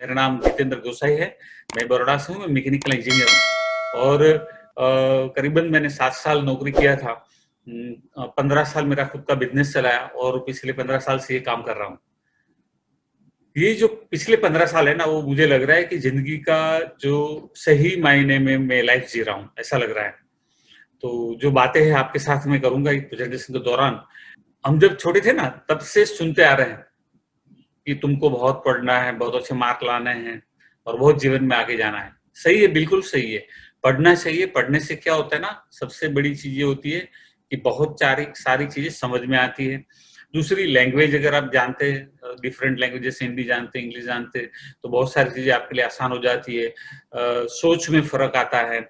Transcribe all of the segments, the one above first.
मेरा नाम जितेंद्र गोसाई है। मैं बड़ौदा से हूँ, मैं मैकेनिकल इंजीनियर हूँ और करीबन मैंने 7 साल नौकरी किया था। 15 साल मेरा खुद का बिज़नेस चलाया और पिछले 15 साल से ये काम कर रहा हूँ। ये जो पिछले 15 साल है ना, वो मुझे लग रहा है कि ज़िंदगी का जो सही मायने में मैं लाइफ़ जी रहा हूँ, ऐसा लग रहा है। तो जो बातें हैं आपके साथ मैं करूँगा इस प्रेज़ेंटेशन के दौरान। हम जब छोटे थे ना, तब से सुनते आ रहे हैं कि तुमको बहुत पढ़ना है, बहुत अच्छे मार्क लाने हैं और बहुत जीवन में आगे जाना है। सही है, बिल्कुल सही है। पढ़ना चाहिए, पढ़ने से क्या होता है ना, सबसे बड़ी चीज़ ये होती है कि बहुत सारी चीज़ें समझ में आती है। दूसरी लैंग्वेज अगर आप जानते हैं, डिफरेंट लैंग्वेज जैसे हिंदी जानते हैं, इंग्लिश जानते हैं, तो बहुत सारी चीज़ें आपके लिए आसान हो जाती है। सोच में फ़र्क आता है।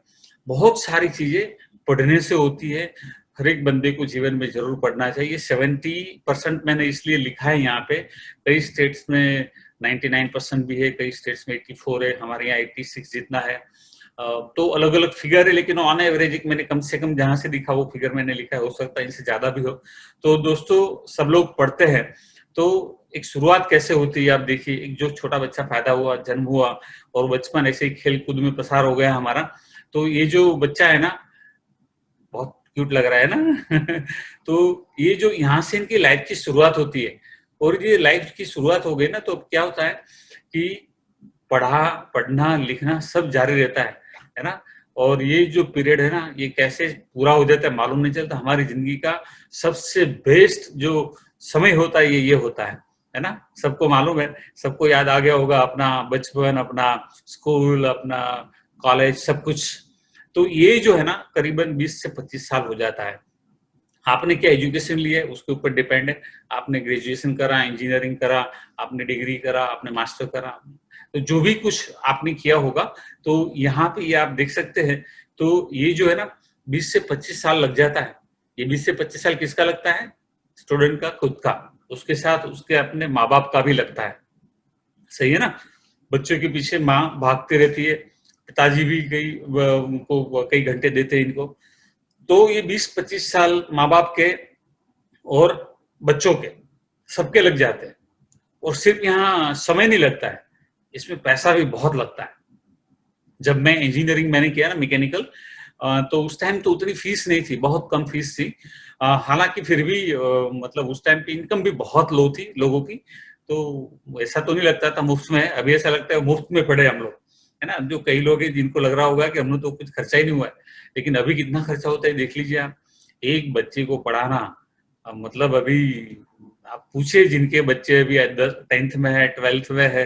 बहुत सारी चीज़ें पढ़ने से होती है। हर एक बंदे को जीवन में ज़रूर पढ़ना चाहिए। 70% मैंने इसलिए लिखा है यहाँ पे। कई स्टेट्स में 99% भी है, कई स्टेट्स में 84 है, हमारे यहाँ 86 जितना है। तो अलग-अलग फिगर है, लेकिन ऑन एवरेज एक मैंने कम से कम जहाँ से लिखा वो फिगर मैंने लिखा है, हो सकता है इनसे ज़्यादा भी हो। तो दोस्तों, सब लोग पढ़ते हैं, तो एक शुरुआत कैसे होती है आप देखिए। एक जो छोटा बच्चा पैदा हुआ, जन्म हुआ और बचपन ऐसे ही खेल-कूद में पसार हो गया हमारा, तो ये जो बच्चा है ना, बहुत क्यूट लग रहा है ना। तो ये जो यहाँ से इनकी लाइफ की शुरुआत होती है और ये लाइफ की शुरुआत हो गई ना, तो अब क्या होता है कि पढ़ना लिखना सब जारी रहता है ना। और ये जो पीरियड है ना, ये कैसे पूरा हो जाता है मालूम नहीं चलता। हमारी जिंदगी का सबसे बेस्ट जो समय होता है ये होता है ना। सबको मालूम है, सबको याद आ गया होगा अपना बचपन, अपना स्कूल, अपना कॉलेज, सब कुछ। तो ये जो है ना, करीबन 20 से 25 साल हो जाता है। आपने क्या एजुकेशन लिया है उसके ऊपर डिपेंड है। आपने ग्रेजुएशन करा, इंजीनियरिंग करा, आपने डिग्री करा, आपने मास्टर करा, तो जो भी कुछ आपने किया होगा, तो यहाँ पे ये आप देख सकते हैं। तो ये जो है ना, 20 से 25 साल लग जाता है। ये 20 से 25 साल किसका लगता है? स्टूडेंट का खुद का। उसके साथ उसके अपने माँ बाप का भी लगता है। सही है ना। बच्चों के पीछे माँ भागती रहती है, पिताजी भी उनको कई घंटे देते हैं इनको। तो ये 20-25 साल माँ बाप के और बच्चों के सबके लग जाते हैं। और सिर्फ यहाँ समय नहीं लगता है, इसमें पैसा भी बहुत लगता है। जब मैं इंजीनियरिंग मैंने किया ना, मैकेनिकल, तो उस टाइम तो उतनी फीस नहीं थी, बहुत कम फीस थी। हालांकि फिर भी मतलब उस टाइम पे इनकम भी बहुत लो थी लोगों की। तो ऐसा तो नहीं लगता था मुफ्त में है। अभी ऐसा लगता है मुफ्त में पढ़े हम लोग, है ना। जो कई लोग हैं जिनको लग रहा होगा कि हमने तो कुछ खर्चा ही नहीं हुआ है, लेकिन अभी कितना खर्चा होता है देख लीजिए आप। एक बच्चे को पढ़ाना, मतलब अभी आप पूछे जिनके बच्चे अभी 10th में है, 12th में है,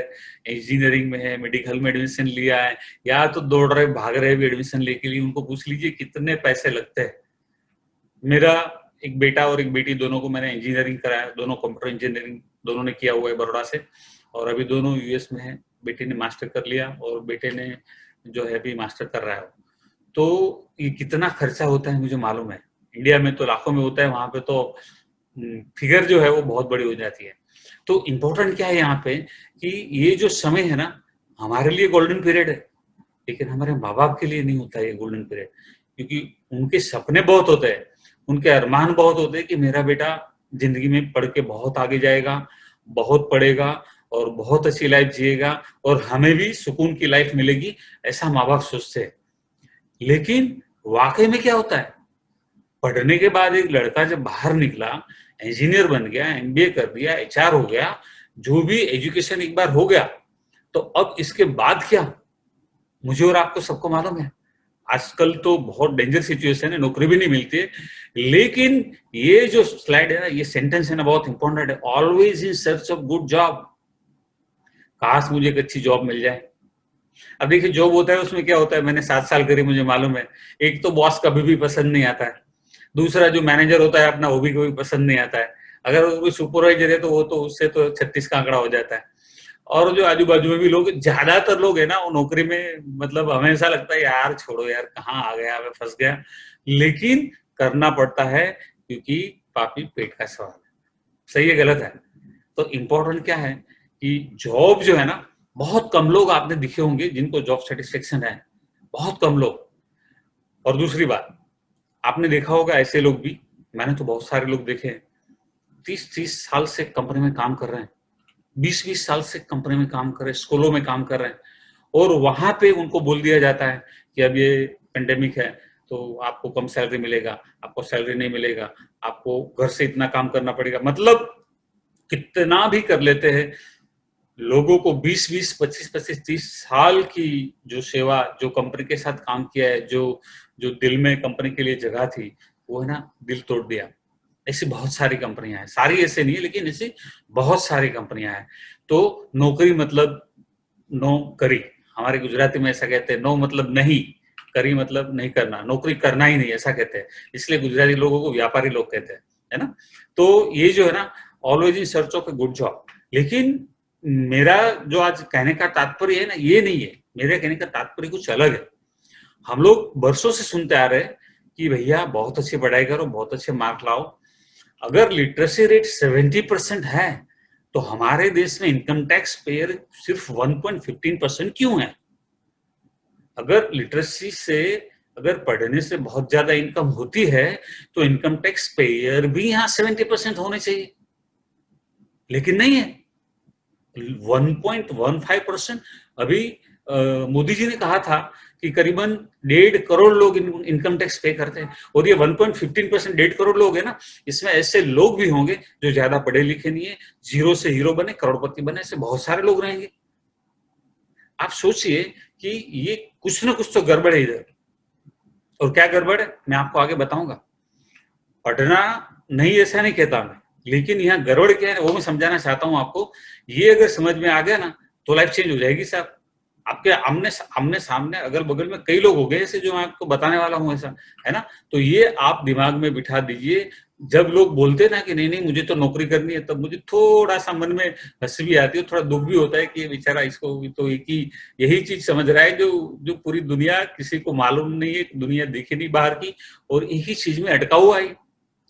इंजीनियरिंग में है, मेडिकल में एडमिशन लिया है, या तो दौड़ रहे भाग रहे भी एडमिशन लेके लिए, उनको पूछ लीजिए कितने पैसे लगते हैं। मेरा एक बेटा और एक बेटी, दोनों को मैंने इंजीनियरिंग कराया। दोनों कंप्यूटर इंजीनियरिंग दोनों ने किया हुआ है बड़ौदा से, और अभी दोनों यूएस में है। बेटी ने मास्टर कर लिया और बेटे ने जो है अभी मास्टर कर रहा है। तो ये कितना खर्चा होता है मुझे मालूम है। इंडिया में तो लाखों में होता है, वहां पे तो फिगर जो है वो बहुत बड़ी हो जाती है। तो इम्पोर्टेंट क्या है यहाँ पे कि ये जो समय है ना, हमारे लिए गोल्डन पीरियड है, लेकिन हमारे माँ बाप के लिए नहीं होता ये गोल्डन पीरियड। क्योंकि उनके सपने बहुत होते हैं, उनके अरमान बहुत होते हैं कि मेरा बेटा जिंदगी में पढ़ के बहुत आगे जाएगा, बहुत पढ़ेगा और बहुत अच्छी लाइफ जिएगा और हमें भी सुकून की लाइफ मिलेगी, ऐसा माँ बाप सोचते हैं। लेकिन वाकई में क्या होता है? पढ़ने के बाद एक लड़का जब बाहर निकला, इंजीनियर बन गया, एमबीए कर दिया, एचआर हो गया, जो भी एजुकेशन एक बार हो गया, तो अब इसके बाद क्या? मुझे और आपको सबको मालूम है, आजकल तो बहुत डेंजर सिचुएशन है, नौकरी भी नहीं मिलती है। लेकिन ये जो स्लाइड है ना, ये सेंटेंस है ना, बहुत इंपॉर्टेंट है। Always in search of good job. काश मुझे एक अच्छी जॉब मिल जाए। अब देखिए, जॉब होता है उसमें क्या होता है, मैंने 7 साल करी, मुझे मालूम है। एक तो बॉस कभी भी पसंद नहीं आता है, दूसरा जो मैनेजर होता है अपना, वो भी कभी पसंद नहीं आता है। अगर वो कोई सुपरवाइजर है तो वो तो उससे तो 36 का आंकड़ा हो जाता है। और जो आजू बाजू में भी लोग, ज्यादातर लोग है ना, वो नौकरी में मतलब हमेशा लगता है यार छोड़ो यार, कहाँ आ गया, मैं फंस गया। लेकिन करना पड़ता है, क्योंकि पापी पेट का सवाल है। सही है गलत है? तो इम्पोर्टेंट क्या है कि जॉब जो है ना, बहुत कम लोग आपने दिखे होंगे जिनको जॉब सेटिस्फेक्शन है, बहुत कम लोग। और दूसरी बात, आपने देखा होगा ऐसे लोग भी, मैंने तो बहुत सारे लोग देखे हैं, 30-30 साल से कंपनी में काम कर रहे हैं, 20-20 साल से कंपनी में काम कर रहे हैं, स्कूलों में काम कर रहे हैं, और वहां पे उनको बोल दिया जाता है कि अब ये पेंडेमिक है तो आपको कम सैलरी मिलेगा, आपको सैलरी नहीं मिलेगा, आपको घर से इतना काम करना पड़ेगा। मतलब कितना भी कर लेते हैं, लोगों को 20-20, 25-25, 30 साल की जो सेवा, जो कंपनी के साथ काम किया है, जो जो दिल में कंपनी के लिए जगह थी, वो है ना दिल तोड़ दिया। ऐसी बहुत सारी कंपनियां हैं, सारी ऐसे नहीं है लेकिन ऐसी बहुत सारी कंपनियां हैं। तो नौकरी मतलब नो करी, हमारे गुजराती में ऐसा कहते हैं, नो मतलब नहीं, करी मतलब नहीं करना, नौकरी करना ही नहीं, ऐसा कहते हैं। इसलिए गुजराती लोगों को व्यापारी लोग कहते हैं, है ना। तो ये जो है ना, always in search of a good job. लेकिन मेरा जो आज कहने का तात्पर्य है ना, ये नहीं है, मेरे कहने का तात्पर्य कुछ अलग है। हम लोग बरसों से सुनते आ रहे हैं कि भैया बहुत अच्छी पढ़ाई करो, बहुत अच्छे मार्क लाओ। अगर लिटरेसी रेट 70% है तो हमारे देश में इनकम टैक्स पेयर सिर्फ 1.15% क्यों है? अगर लिटरेसी से, अगर पढ़ने से बहुत ज्यादा इनकम होती है तो इनकम टैक्स पेयर भी यहाँ 70% होने चाहिए, लेकिन नहीं है, 1.15%। अभी मोदी जी ने कहा था कि करीबन 1.5 करोड़ लोग इनकम टैक्स पे करते हैं, और ये 1.15%, 1.5 करोड़ लोग है ना, इसमें ऐसे लोग भी होंगे जो ज्यादा पढ़े लिखे नहीं है, जीरो से हीरो बने, करोड़पति बने, ऐसे बहुत सारे लोग रहेंगे। आप सोचिए कि ये कुछ ना कुछ तो गड़बड़ है इधर। और क्या गड़बड़ है मैं आपको आगे बताऊंगा। पढ़ना नहीं ऐसा नहीं कहता मैं, लेकिन यहाँ गड़बड़ क्या है वो मैं समझाना चाहता हूँ आपको। ये अगर समझ में आ गया ना तो लाइफ चेंज हो जाएगी साहब। आपके आमने आमने सामने अगल बगल में कई लोग हो गए ऐसे जो मैं आपको बताने वाला हूँ, ऐसा है ना। तो ये आप दिमाग में बिठा दीजिए। जब लोग बोलते ना कि नहीं नहीं मुझे तो नौकरी करनी है, तब मुझे थोड़ा सा मन में हंसी भी आती है, थोड़ा दुख भी होता है कि ये बेचारा, इसको तो एक ही यही चीज समझ रहा है जो जो पूरी दुनिया किसी को मालूम नहीं है, दुनिया देखी नहीं बाहर की, और एक ही चीज में अटका हुआ है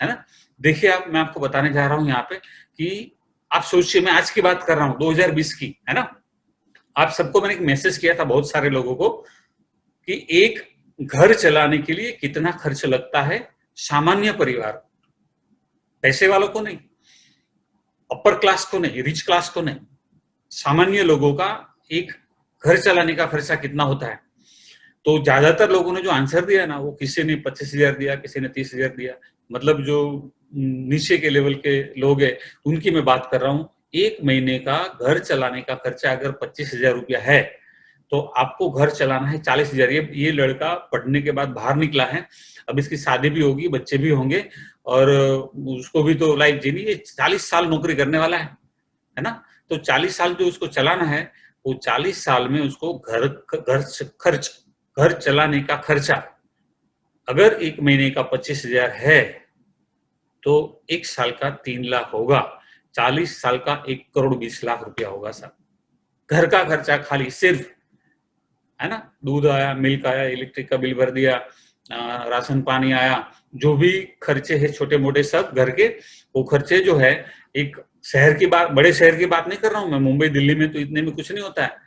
ना। देखिए आप, मैं आपको बताने जा रहा हूँ यहाँ पे कि आप सोचिए, मैं आज की बात कर रहा हूँ 2020 की, है ना। आप सबको मैंने एक मैसेज किया था, बहुत सारे लोगों को, कि एक घर चलाने के लिए कितना खर्च लगता है सामान्य परिवार, पैसे वालों को नहीं, अपर क्लास को नहीं, रिच क्लास को नहीं, सामान्य लोगों का एक घर चलाने का खर्चा कितना होता है। तो ज्यादातर लोगों ने जो आंसर दिया ना, वो किसी ने 25,000 दिया, किसी ने 30,000 दिया। मतलब जो नीचे के लेवल के लोग हैं उनकी मैं बात कर रहा हूँ। एक महीने का घर चलाने का खर्चा अगर 25,000 रुपया है तो आपको घर चलाना है 40,000। ये लड़का पढ़ने के बाद बाहर निकला है, अब इसकी शादी भी होगी, बच्चे भी होंगे, और उसको भी तो लाइफ जीनी है। 40 साल नौकरी करने वाला है ना। तो 40 साल जो उसको चलाना है, वो 40 साल में उसको घर खर्च, घर चलाने का खर्चा अगर एक महीने का 25,000 है तो एक साल का 3 लाख होगा, 40 साल का 1,20,00,000 रुपया होगा साहब। घर का खर्चा खाली सिर्फ, है ना, दूध आया, मिल्क आया, इलेक्ट्रिक का बिल भर दिया, राशन पानी आया, जो भी खर्चे है छोटे मोटे सब घर के, वो खर्चे जो है, एक शहर की बात, बड़े शहर की बात नहीं कर रहा हूं मैं, मुंबई दिल्ली में तो इतने में कुछ नहीं होता है,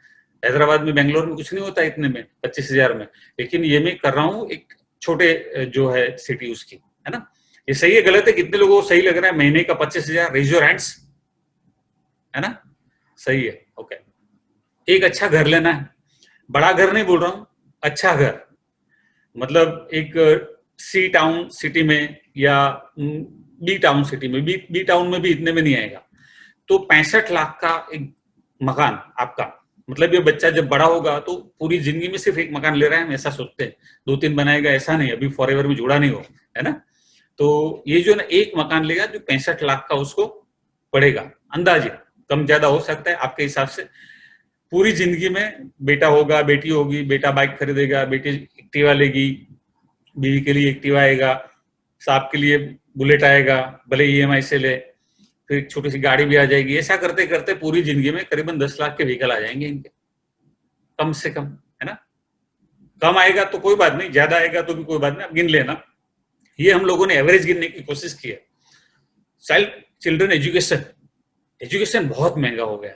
हैदराबाद में बेंगलोर में कुछ नहीं होता है इतने में, 25,000 में। लेकिन ये मैं कर रहा हूँ एक छोटे जो है सिटी उसकी, है ना। ये सही है गलत है, कितने लोगों को सही लग रहा है महीने का 25,000? रेज योर हैंड्स, है ना। सही है, ओके। एक अच्छा घर लेना है, बड़ा घर नहीं बोल रहा हूँ, अच्छा घर, मतलब एक सी टाउन सिटी में या बी टाउन सिटी में, बी टाउन में भी इतने में नहीं आएगा। तो 65 लाख का एक मकान आपका, मतलब ये बच्चा जब बड़ा होगा तो पूरी जिंदगी में सिर्फ एक मकान ले रहा है, हम ऐसा सोचते हैं, 2-3 बनाएगा ऐसा नहीं, अभी फॉरएवर में जुड़ा नहीं हो, है ना। तो ये जो ना एक मकान लेगा जो 65 लाख का उसको पड़ेगा, अंदाजे कम ज्यादा हो सकता है आपके हिसाब से। पूरी जिंदगी में बेटा होगा, बेटी होगी, बेटा बाइक खरीदेगा, बेटी एक्टिवा लेगी, बीवी के लिए एक्टिवा आएगा, साहब के लिए बुलेट आएगा, भले ईएमआई से ले, फिर छोटी सी गाड़ी भी आ जाएगी। ऐसा करते करते पूरी जिंदगी में करीबन 10 लाख के व्हीकल आ जाएंगे इनके, कम से कम, है ना। कम आएगा तो कोई बात नहीं, ज्यादा आएगा तो भी कोई बात नहीं, आप गिन लेना। ये हम लोगों ने एवरेज गिनने की कोशिश की है। चाइल्ड चिल्ड्रन एजुकेशन, एजुकेशन बहुत महंगा हो गया,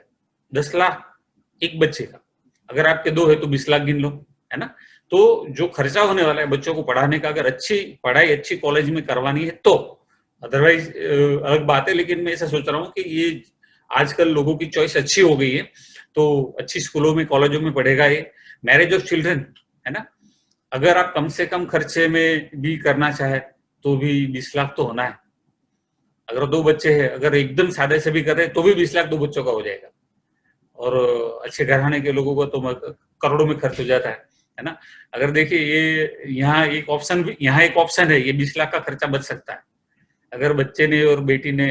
10 लाख एक बच्चे का, अगर आपके 2 है तो 20 लाख गिन लो, है ना। तो जो खर्चा होने वाला है बच्चों को पढ़ाने का, अगर अच्छी पढ़ाई अच्छी कॉलेज में करवानी है तो, अदरवाइज अलग बात है। लेकिन मैं ऐसा सोच रहा हूँ कि ये आजकल लोगों की चॉइस अच्छी हो गई है, तो अच्छी स्कूलों में कॉलेजों में पढ़ेगा ये। मैरिज ऑफ चिल्ड्रन, है ना, अगर आप कम से कम खर्चे में भी करना चाहे तो भी 20 लाख तो होना है। अगर 2 बच्चे हैं, अगर एकदम सादे से भी कर रहे हैं तो भी 20 लाख 2 बच्चों का हो जाएगा। और अच्छे घराने के लोगों को तो करोड़ों में खर्च हो जाता है ना। अगर देखिए ये यहाँ एक ऑप्शन है, ये 20 लाख का खर्चा बच सकता है अगर बच्चे ने और बेटी ने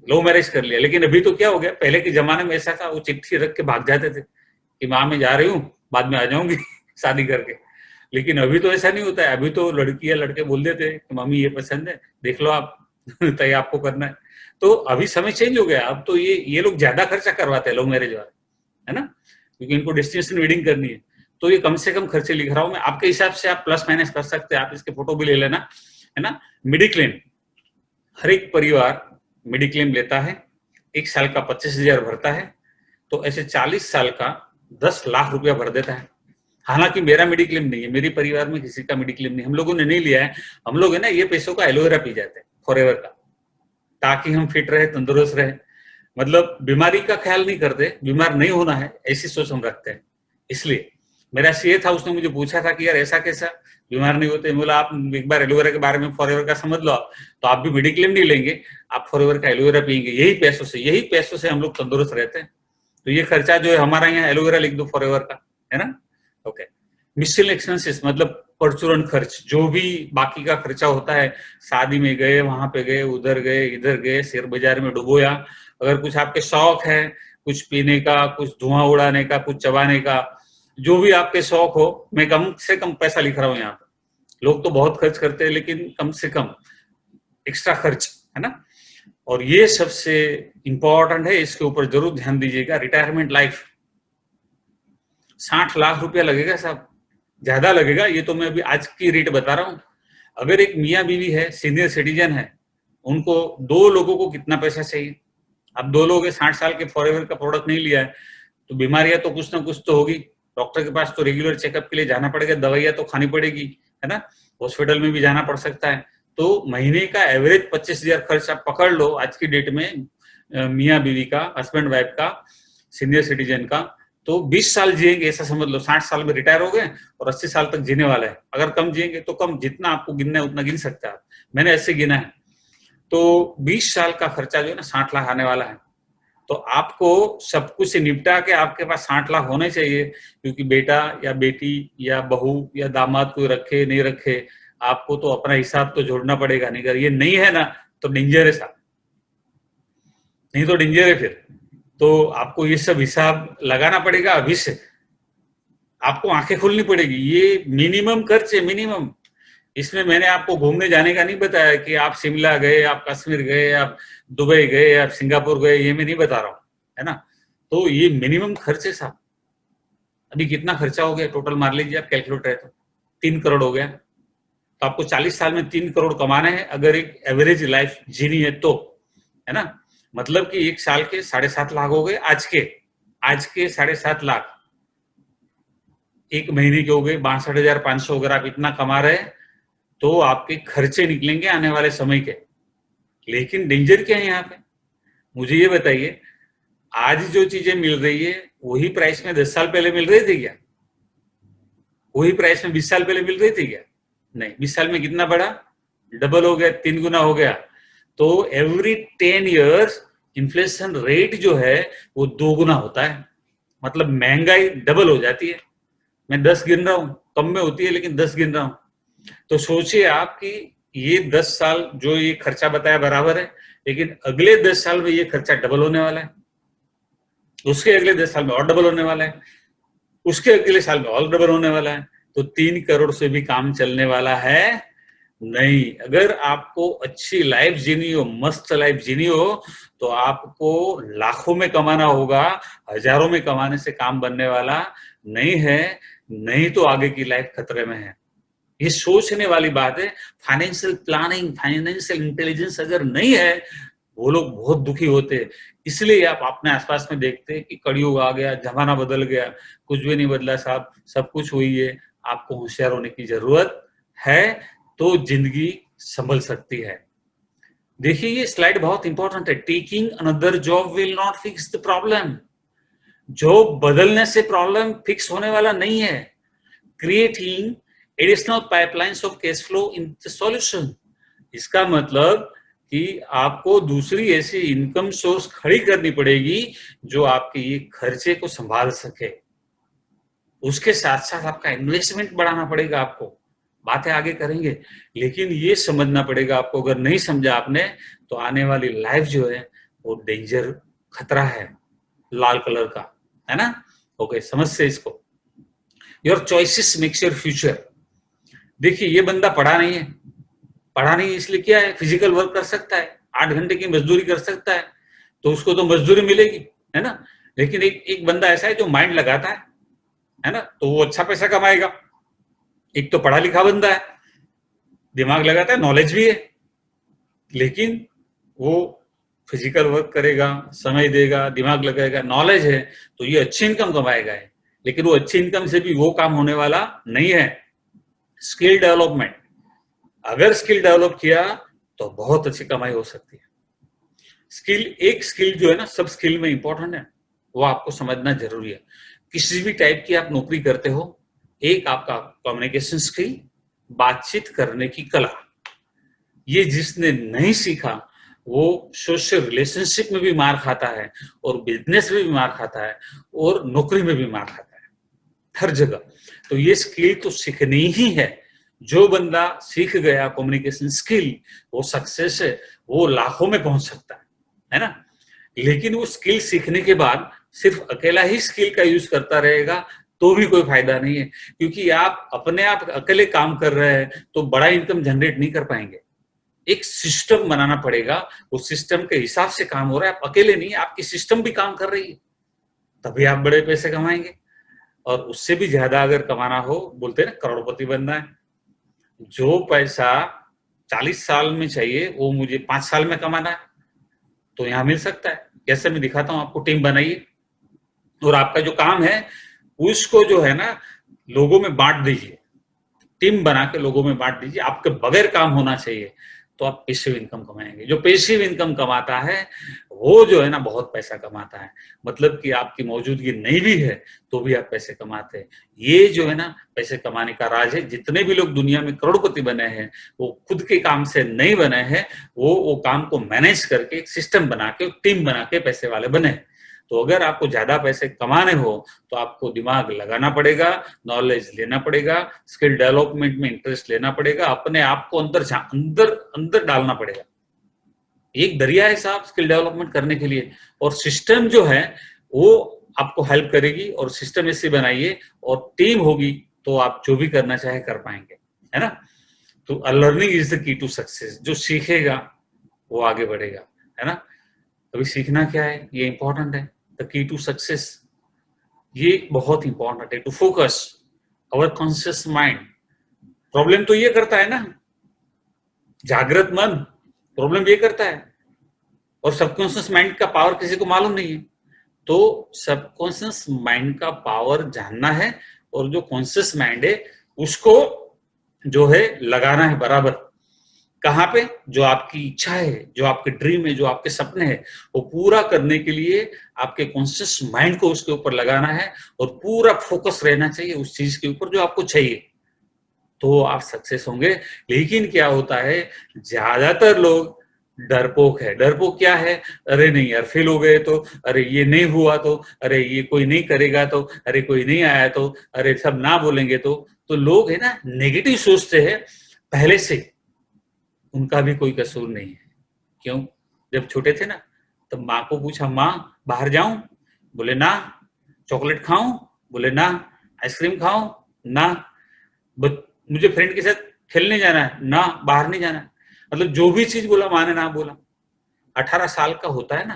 लव मैरिज कर लिया। लेकिन अभी तो क्या हो गया, पहले के जमाने में ऐसा था, वो चिट्ठी रख के भाग जाते थे कि माँ मैं जा रही हूँ, बाद में आ जाऊंगी शादी करके। लेकिन अभी तो ऐसा नहीं होता है, अभी तो लड़की या लड़के बोल देते हैं कि मम्मी ये पसंद है, देख लो आप तय आपको करना है। तो अभी समय चेंज हो गया, अब तो ये लोग ज्यादा खर्चा करवाते हैं लव मैरिज वाले, है ना, क्योंकि इनको डेस्टिनेशन वेडिंग करनी है। तो ये कम से कम खर्चे लिख रहा हूं मैं, आपके हिसाब से आप प्लस माइनस कर सकते हैं, आप इसके फोटो भी ले लेना, है ना। मेडिक्लेम, हर एक परिवार मेडिक्लेम लेता है, 1 साल का 25,000 भरता है, तो ऐसे 40 साल का 10 लाख रुपया भर देता है। हालांकि मेरा मेडिक्लेम नहीं है, मेरे परिवार में किसी का मेडिक्लेम नहीं, हम लोगों ने नहीं लिया है। हम लोग है ना ये पैसों का एलोवेरा पी जाते हैं फॉरएवर का, ताकि हम फिट रहे, तंदुरुस्त रहे, मतलब बीमारी का ख्याल नहीं करते, बीमार नहीं होना है ऐसी सोच हम रखते हैं। इसलिए मेरा सीए था, उसने मुझे पूछा था कि यार ऐसा कैसा बीमार नहीं होते। बोला आप एक बार एलोवेरा के बारे में फॉरएवर का समझ लो आप, तो आप भी मेडिक्लेम नहीं लेंगे, आप फॉरएवर का एलोवेरा पियेंगे, यही पैसों से हम लोग तंदुरुस्त रहते हैं। तो ये खर्चा जो है हमारा यहाँ एलोवेरा लिख दो फॉरएवर का, है ना। ओके, मिस्सेल एक्सपेंसेस मतलब परचूरन खर्च, जो भी बाकी का खर्चा होता है, शादी में गए, वहां पे गए, उधर गए, इधर गए, शेयर बाजार में डुबोया, अगर कुछ आपके शौक है, कुछ पीने का, कुछ धुआं उड़ाने का, कुछ चबाने का, जो भी आपके शौक हो, मैं कम से कम पैसा लिख रहा हूँ यहाँ पे। लोग तो बहुत खर्च करते हैं, लेकिन कम से कम एक्स्ट्रा खर्च, है ना। और ये सबसे इंपॉर्टेंट है, इसके ऊपर जरूर ध्यान दीजिएगा। रिटायरमेंट लाइफ, 60 लाख रुपया लगेगा साहब, ज्यादा लगेगा, ये तो मैं अभी आज की रेट बता रहा हूँ। अगर एक मियाँ बीवी है, सीनियर सिटीजन है, उनको 2 लोगों को कितना पैसा चाहिए। अब 2 लोग 60 साल के फॉरएवर का प्रोडक्ट नहीं लिया है, तो बीमारियां तो कुछ ना कुछ तो होगी। डॉक्टर के पास तो रेगुलर चेकअप के लिए जाना पड़ेगा, दवाइयां तो खानी पड़ेगी, है ना, हॉस्पिटल में भी जाना पड़ सकता है। तो महीने का एवरेज 25,000 खर्च आप पकड़ लो आज की डेट में, मियाँ बीवी का, हस्बैंड वाइफ का, सीनियर सिटीजन का। तो 20 साल जिएंगे ऐसा समझ लो, 60 साल में रिटायर हो गए और 80 साल तक जीने वाले हैं। अगर कम जिएंगे तो कम, जितना आपको गिनना है उतना गिन सकते हैं आप, मैंने ऐसे गिना है। तो 20 साल का खर्चा जो है ना 60 लाख आने वाला है। तो आपको सब कुछ से निपटा के आपके पास 60 लाख होने चाहिए, क्योंकि बेटा या बेटी या बहू या दामाद कोई रखे नहीं रखे, आपको तो अपना हिसाब तो जोड़ना पड़ेगा। नहीं, अगर ये नहीं है ना तो डेंजर है साहब, नहीं तो डेंजर है फिर। तो आपको ये सब हिसाब लगाना पड़ेगा अभी से, आपको आंखें खोलनी पड़ेगी। ये मिनिमम खर्च है, मिनिमम। इसमें मैंने आपको घूमने जाने का नहीं बताया कि आप शिमला गए, आप कश्मीर गए, आप दुबई गए, आप सिंगापुर गए, ये मैं नहीं बता रहा हूँ, है ना। तो ये मिनिमम खर्च है साहब। अभी कितना खर्चा हो गया टोटल, मार लीजिए आप, कैलकुलेटर है तो 3 करोड़ हो गया। तो आपको 40 साल में 3 करोड़ कमाने हैं अगर एक एवरेज लाइफ जीनी है तो, है ना। मतलब कि 1 साल के 7.5 लाख हो गए आज के 7.5 लाख, 1 महीने के हो गए 62,500। अगर आप इतना कमा रहे हैं तो आपके खर्चे निकलेंगे आने वाले समय के। लेकिन डेंजर क्या है यहाँ पे, मुझे ये बताइए, आज जो चीजें मिल रही है वही प्राइस में 10 साल पहले मिल रही थी क्या? वही प्राइस में 20 साल पहले मिल रही थी क्या? नहीं, 20 साल में कितना बढ़ा, डबल हो गया, 3 गुना हो गया। तो एवरी 10 ईयर्स इन्फ्लेशन रेट जो है वो 2 गुना होता है, मतलब महंगाई डबल हो जाती है। मैं 10 गिन रहा हूं, कम में होती है लेकिन 10 गिन रहा हूं। तो सोचिए आप कि ये 10 साल जो ये खर्चा बताया बराबर है, लेकिन अगले 10 साल में ये खर्चा डबल होने वाला है, उसके अगले 10 साल में और डबल होने वाला है, उसके अगले साल में और डबल होने वाला है। तो 3 करोड़ से भी काम चलने वाला है नहीं। अगर आपको अच्छी लाइफ जीनी हो, मस्त लाइफ जीनी हो, तो आपको लाखों में कमाना होगा, हजारों में कमाने से काम बनने वाला नहीं है। नहीं तो आगे की लाइफ खतरे में है। ये सोचने वाली बात है। फाइनेंशियल प्लानिंग, फाइनेंशियल इंटेलिजेंस अगर नहीं है, वो लोग बहुत दुखी होते हैं। इसलिए आप अपने आसपास में देखते हैं कि कलयुग आ गया, जमाना बदल गया, कुछ भी नहीं बदला साहब, सब कुछ वही है। आपको होशियार होने की जरूरत है, तो जिंदगी संभल सकती है। देखिए ये स्लाइड बहुत इंपॉर्टेंट है। Taking another job will not fix the problem. Job बदलने से प्रॉब्लम फिक्स होने वाला नहीं है। Creating additional pipelines of cash flow in the solution. इसका मतलब कि आपको दूसरी ऐसी इनकम सोर्स खड़ी करनी पड़ेगी जो आपके ये खर्चे को संभाल सके। उसके साथ साथ आपका इन्वेस्टमेंट बढ़ाना पड़ेगा आपको। बातें आगे करेंगे, लेकिन ये समझना पड़ेगा आपको। अगर नहीं समझा आपने तो आने वाली लाइफ जो है वो डेंजर, खतरा है लाल कलर का, है ना। ओके, समझ से इसको। Your choices makes your future. देखिए ये बंदा पढ़ा नहीं है, पढ़ा नहीं इसलिए क्या है, फिजिकल वर्क कर सकता है, 8 घंटे की मजदूरी कर सकता है, तो उसको तो मजदूरी मिलेगी, है ना। लेकिन एक एक बंदा ऐसा है जो माइंड लगाता है ना, तो वो अच्छा पैसा कमाएगा। एक तो पढ़ा लिखा बंदा है, दिमाग लगाता है, नॉलेज भी है, लेकिन वो फिजिकल वर्क करेगा, समय देगा, दिमाग लगाएगा, नॉलेज है, तो ये अच्छी इनकम कमाएगा है। लेकिन वो अच्छी इनकम से भी वो काम होने वाला नहीं है। स्किल डेवलपमेंट, अगर स्किल डेवलप किया तो बहुत अच्छी कमाई हो सकती है। स्किल, एक स्किल जो है ना, सब स्किल में इंपॉर्टेंट है, वो आपको समझना जरूरी है। किसी भी टाइप की आप नौकरी करते हो, एक आपका कम्युनिकेशन स्किल, बातचीत करने की कला, ये जिसने नहीं सीखा वो सोशल रिलेशनशिप में भी मार खाता है, और बिजनेस में भी मार खाता है, और नौकरी में भी मार खाता है, हर जगह। तो ये स्किल तो सीखनी ही है। जो बंदा सीख गया कम्युनिकेशन स्किल, वो सक्सेस है, वो लाखों में पहुंच सकता है ना। लेकिन वो स्किल सीखने के बाद सिर्फ अकेला ही स्किल का यूज करता रहेगा तो भी कोई फायदा नहीं है, क्योंकि आप अपने आप अकेले काम कर रहे हैं तो बड़ा इनकम जनरेट नहीं कर पाएंगे। एक सिस्टम बनाना पड़ेगा, उस सिस्टम के हिसाब से काम हो रहा है, आप अकेले नहीं, आपकी सिस्टम भी काम कर रही है, तभी आप बड़े पैसे कमाएंगे। और उससे भी ज्यादा अगर कमाना हो, बोलते हैं ना करोड़पति बनना है, जो पैसा 40 साल में चाहिए वो मुझे 5 साल में कमाना है, तो यहां मिल सकता है। कैसे, मैं दिखाता हूं आपको। टीम बनाइए और आपका जो काम है उसको जो है ना लोगों में बांट दीजिए, टीम बना के लोगों में बांट दीजिए। आपके बगैर काम होना चाहिए, तो आप पैसिव इनकम कमाएंगे। जो पैसिव इनकम कमाता है वो जो है ना बहुत पैसा कमाता है। मतलब कि आपकी मौजूदगी नहीं भी है तो भी आप पैसे कमाते हैं। ये जो है ना पैसे कमाने का राज है। जितने भी लोग दुनिया में करोड़पति बने हैं वो खुद के काम से नहीं बने हैं, वो काम को मैनेज करके सिस्टम बना के टीम बना के पैसे वाले बने। तो अगर आपको ज्यादा पैसे कमाने हो तो आपको दिमाग लगाना पड़ेगा, नॉलेज लेना पड़ेगा, स्किल डेवलपमेंट में इंटरेस्ट लेना पड़ेगा, अपने आप को अंदर अंदर अंदर डालना पड़ेगा। एक दरिया है साहब स्किल डेवलपमेंट करने के लिए, और सिस्टम जो है वो आपको हेल्प करेगी। और सिस्टम ऐसे बनाइए और टीम होगी तो आप जो भी करना चाहे कर पाएंगे, है ना। तो learning is the key to success. जो सीखेगा वो आगे बढ़ेगा, है ना। अभी सीखना क्या है ये इंपॉर्टेंट है। द की टू सक्सेस, ये बहुत इंपॉर्टेंट है। To focus our conscious mind. Problem तो ये करता है ना, जागृत मन प्रॉब्लम ये करता है, और सबकॉन्शियस माइंड का पावर किसी को मालूम नहीं है। तो सबकॉन्शियस माइंड का पावर जानना है, और जो कॉन्शियस माइंड है उसको जो है लगाना है बराबर। कहाँ पे, जो आपकी इच्छा है, जो आपके ड्रीम है, जो आपके सपने हैं, वो पूरा करने के लिए आपके कॉन्शियस माइंड को उसके ऊपर लगाना है, और पूरा फोकस रहना चाहिए उस चीज के ऊपर जो आपको चाहिए, तो आप सक्सेस होंगे। लेकिन क्या होता है, ज्यादातर लोग डरपोक है। डरपोक क्या है, अरे नहीं यार फेल हो गए तो, अरे ये नहीं हुआ तो, अरे ये कोई नहीं करेगा तो, अरे कोई नहीं आया तो, अरे सब ना बोलेंगे तो लोग है ना नेगेटिव सोचते हैं पहले से। उनका भी कोई कसूर नहीं है। क्यों, जब छोटे थे ना तब माँ को पूछा, माँ बाहर जाऊं, बोले ना। चॉकलेट खाऊं, बोले ना। आइसक्रीम खाऊं, ना। मुझे फ्रेंड के साथ खेलने जाना है, ना, बाहर नहीं जाना है। मतलब जो भी चीज बोला माँ ने ना बोला। 18 साल का होता है ना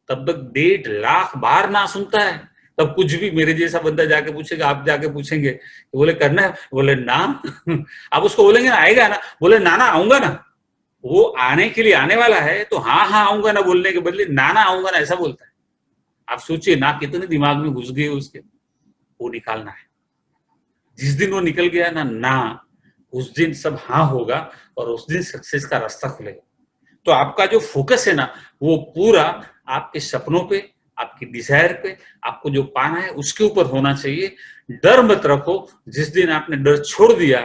तब तक 1.5 लाख बार ना सुनता है। तब कुछ भी, मेरे जैसा बंदा जाके पूछेगा, आप जाके पूछेंगे तो बोले करना है, बोले ना। आप उसको बोलेंगे ना आएगा ना, बोले ना ना आऊंगा ना। वो आने के लिए आने वाला है तो हाँ हाँ आऊंगा ना बोलने के बदले ना ना आऊंगा ना ऐसा बोलता है। आप सोचिए ना कितने दिमाग में घुस गए उसके, वो निकालना है। जिस दिन वो निकल गया ना ना, उस दिन सब हाँ होगा और उस दिन सक्सेस का रास्ता खुलेगा। तो आपका जो फोकस है ना, वो पूरा आपके सपनों पे, आपकी डिजायर पे, आपको जो पाना है उसके ऊपर होना चाहिए। डर मत रखो। जिस दिन आपने डर छोड़ दिया,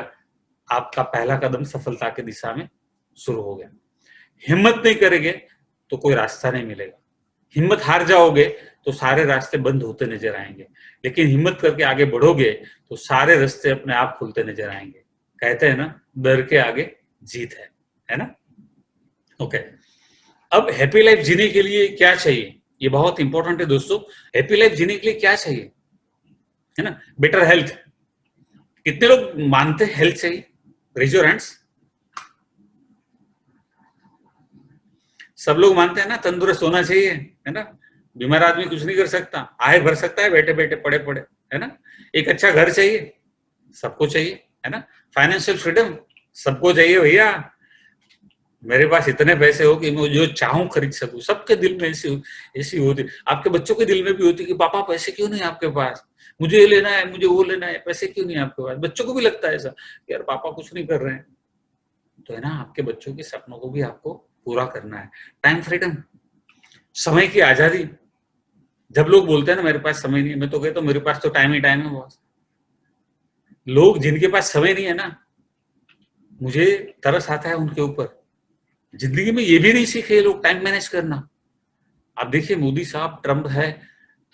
आपका पहला कदम सफलता की दिशा में शुरू हो गया। हिम्मत नहीं करेंगे तो कोई रास्ता नहीं मिलेगा। हिम्मत हार जाओगे तो सारे रास्ते बंद होते नजर आएंगे, लेकिन हिम्मत करके आगे बढ़ोगे तो सारे रास्ते अपने आप खुलते नजर आएंगे। कहते हैं ना, डर के आगे जीत है ना। ओके, अब हैप्पी लाइफ जीने के लिए क्या चाहिए, ये बहुत इंपॉर्टेंट है दोस्तों। हैप्पी लाइफ जीने के लिए क्या चाहिए, है ना? Better health. कितने लोग मानते हैं हेल्थ चाहिए? Raise your hands. सब लोग मानते हैं ना, तंदुरुस्त होना चाहिए, है ना। बीमार आदमी कुछ नहीं कर सकता, आहे भर सकता है बैठे बैठे पड़े पड़े, है ना। एक अच्छा घर चाहिए, सबको चाहिए, है ना। फाइनेंशियल फ्रीडम सबको चाहिए भैया। मेरे पास इतने पैसे हो कि मैं जो चाहूं खरीद सकूं। सबके दिल में ऐसी ऐसी होती, आपके बच्चों के दिल में भी होती कि पापा पैसे क्यों नहीं आपके पास, मुझे ये लेना है, मुझे वो लेना है, पैसे क्यों नहीं आपके पास। बच्चों को भी लगता है ऐसा, यार पापा कुछ नहीं कर रहे हैं। तो है ना, आपके बच्चों के सपनों को भी आपको पूरा करना है। टाइम फ्रीडम, समय की आजादी। जब लोग बोलते हैं ना मेरे पास समय नहीं है, मैं तो कहता हूँ मेरे पास तो टाइम ही टाइम है बॉस। लोग जिनके पास समय नहीं है ना, मुझे तरस आता है उनके ऊपर। जिंदगी में ये भी नहीं सीखे लोग टाइम मैनेज करना। आप देखिए मोदी साहब, ट्रम्प है,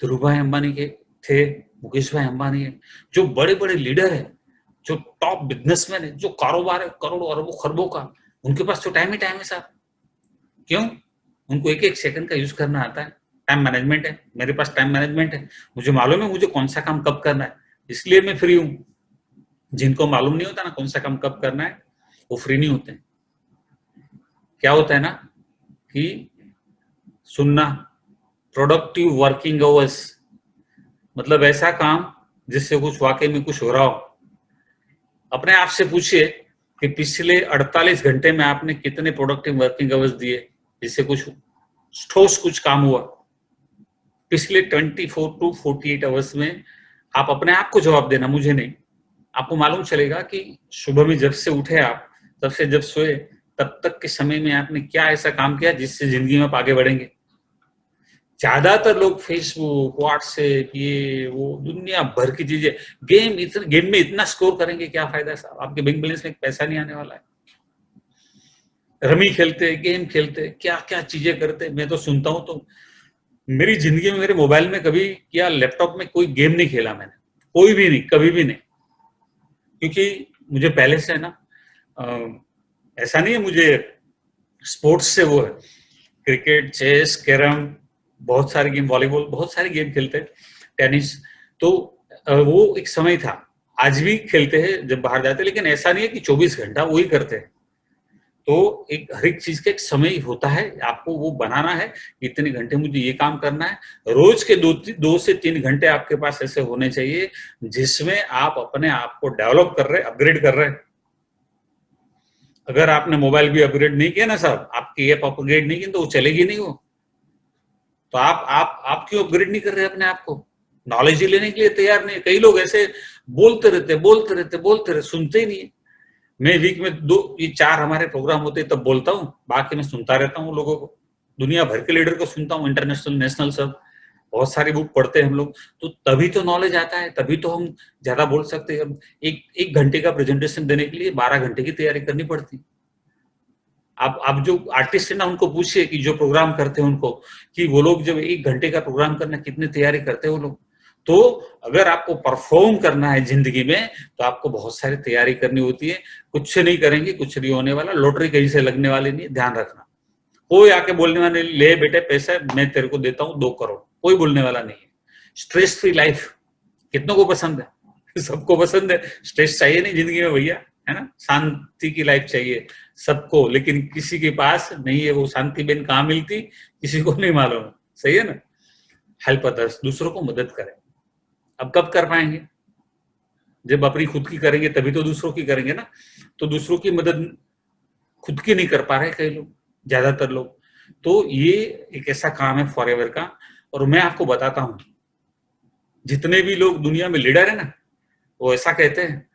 धीरू भाई अंबानी के थे, मुकेश भाई अंबानी है, जो बड़े बड़े लीडर है, जो टॉप बिजनेसमैन है, जो कारोबार है करोड़ों अरबों खरबों का, उनके पास तो टाइम ही टाइम है साहब। क्यों? उनको एक एक सेकंड का यूज करना आता है। टाइम मैनेजमेंट है, मेरे पास टाइम मैनेजमेंट है। मुझे मालूम है मुझे कौन सा काम कब करना है, इसलिए मैं फ्री हूं। जिनको मालूम नहीं होता ना कौन सा काम कब करना है, वो फ्री नहीं होते। क्या होता है ना कि सुनना, प्रोडक्टिव वर्किंग आवर्स, मतलब ऐसा काम जिससे कुछ वाकई में कुछ हो रहा हो। अपने आप से पूछिए कि पिछले 48 घंटे में आपने कितने प्रोडक्टिव वर्किंग आवर्स दिए जिससे कुछ ठोस कुछ काम हुआ। पिछले 24 टू 48 आवर्स में आप अपने आप को जवाब देना, मुझे नहीं। आपको मालूम चलेगा कि सुबह में जब से उठे आप, तब से जब सोए तब तक के समय में आपने क्या ऐसा काम किया जिससे जिंदगी में आप आगे बढ़ेंगे। ज्यादातर लोग फेसबुक, व्हाट्सएप, ये वो दुनिया भर की चीजें, गेम में इतना स्कोर करेंगे, क्या फायदा साहब, आपके बैंक बैलेंस में पैसा नहीं आने वाला है। रमी खेलते, गेम खेलते, क्या क्या चीजें करते। मैं तो सुनता हूं तो मेरी जिंदगी में मेरे मोबाइल में कभी या लैपटॉप में कोई गेम नहीं खेला मैंने, कोई भी नहीं, कभी भी नहीं। क्योंकि मुझे पहले से है ना, ऐसा नहीं है मुझे स्पोर्ट्स से वो है, क्रिकेट, चेस, कैरम, बहुत सारे गेम, वॉलीबॉल, बहुत सारे गेम खेलते हैं, टेनिस। तो वो एक समय था, आज भी खेलते हैं जब बाहर जाते हैं, लेकिन ऐसा नहीं है कि 24 घंटा वही करते हैं। तो एक हर एक चीज का एक समय होता है, आपको वो बनाना है, इतने घंटे मुझे ये काम करना है। रोज के 2 से 3 घंटे आपके पास ऐसे होने चाहिए जिसमें आप अपने आप को डेवलप कर रहे, अपग्रेड कर रहे हैं। अगर आपने मोबाइल भी अपग्रेड नहीं किया ना साहब, आपकी ऐप अपग्रेड नहीं की तो वो चलेगी नहीं वो। तो आप क्यों अपग्रेड नहीं कर रहे अपने आप को? नॉलेज ही लेने के लिए तैयार नहीं। कई लोग ऐसे बोलते रहते, सुनते ही नहीं है। मैं वीक में 2 ये 4 हमारे प्रोग्राम होते तब बोलता हूँ, बाकी मैं सुनता रहता हूँ लोगों को। दुनिया भर के लीडर को सुनता हूँ, इंटरनेशनल, नेशनल, सब। बहुत सारी बुक पढ़ते हैं हम लोग, तो तभी तो नॉलेज आता है, तभी तो हम ज्यादा बोल सकते हैं। एक घंटे का प्रेजेंटेशन देने के लिए 12 घंटे की तैयारी करनी पड़ती। आप जो आर्टिस्ट है ना उनको पूछिए कि जो प्रोग्राम करते हैं उनको, कि वो लोग जब 1 घंटे का प्रोग्राम करना कितनी तैयारी करते हैं वो लोग। तो अगर आपको परफॉर्म करना है जिंदगी में तो आपको बहुत सारी तैयारी करनी होती है। कुछ नहीं करेंगे कुछ नहीं होने वाला, लॉटरी कहीं से लगने वाली नहीं, ध्यान रखना। कोई आके बोलने वाला नहीं, ले बेटे पैसा मैं तेरे को देता हूँ 2 करोड़, कोई बोलने वाला नहीं है। स्ट्रेस फ्री लाइफ कितनों को पसंद है? सबको पसंद है। स्ट्रेस चाहिए नहीं जिंदगी में भैया, है ना। शांति की लाइफ चाहिए सबको, लेकिन किसी के पास नहीं है वो शांति बेन, कहाँ मिलती किसी को नहीं मालूम। सही है ना। हेल्प अदर्स, दूसरों को मदद करें। अब कब कर पाएंगे? जब अपनी खुद की करेंगे तभी तो दूसरों की करेंगे ना। तो दूसरों की मदद खुद की नहीं कर पा रहे कई लोग, ज्यादातर लोग। तो ये एक ऐसा काम है फॉरएवर का। और मैं आपको बताता हूं, जितने भी लोग दुनिया में लीडर है ना, वो ऐसा कहते हैं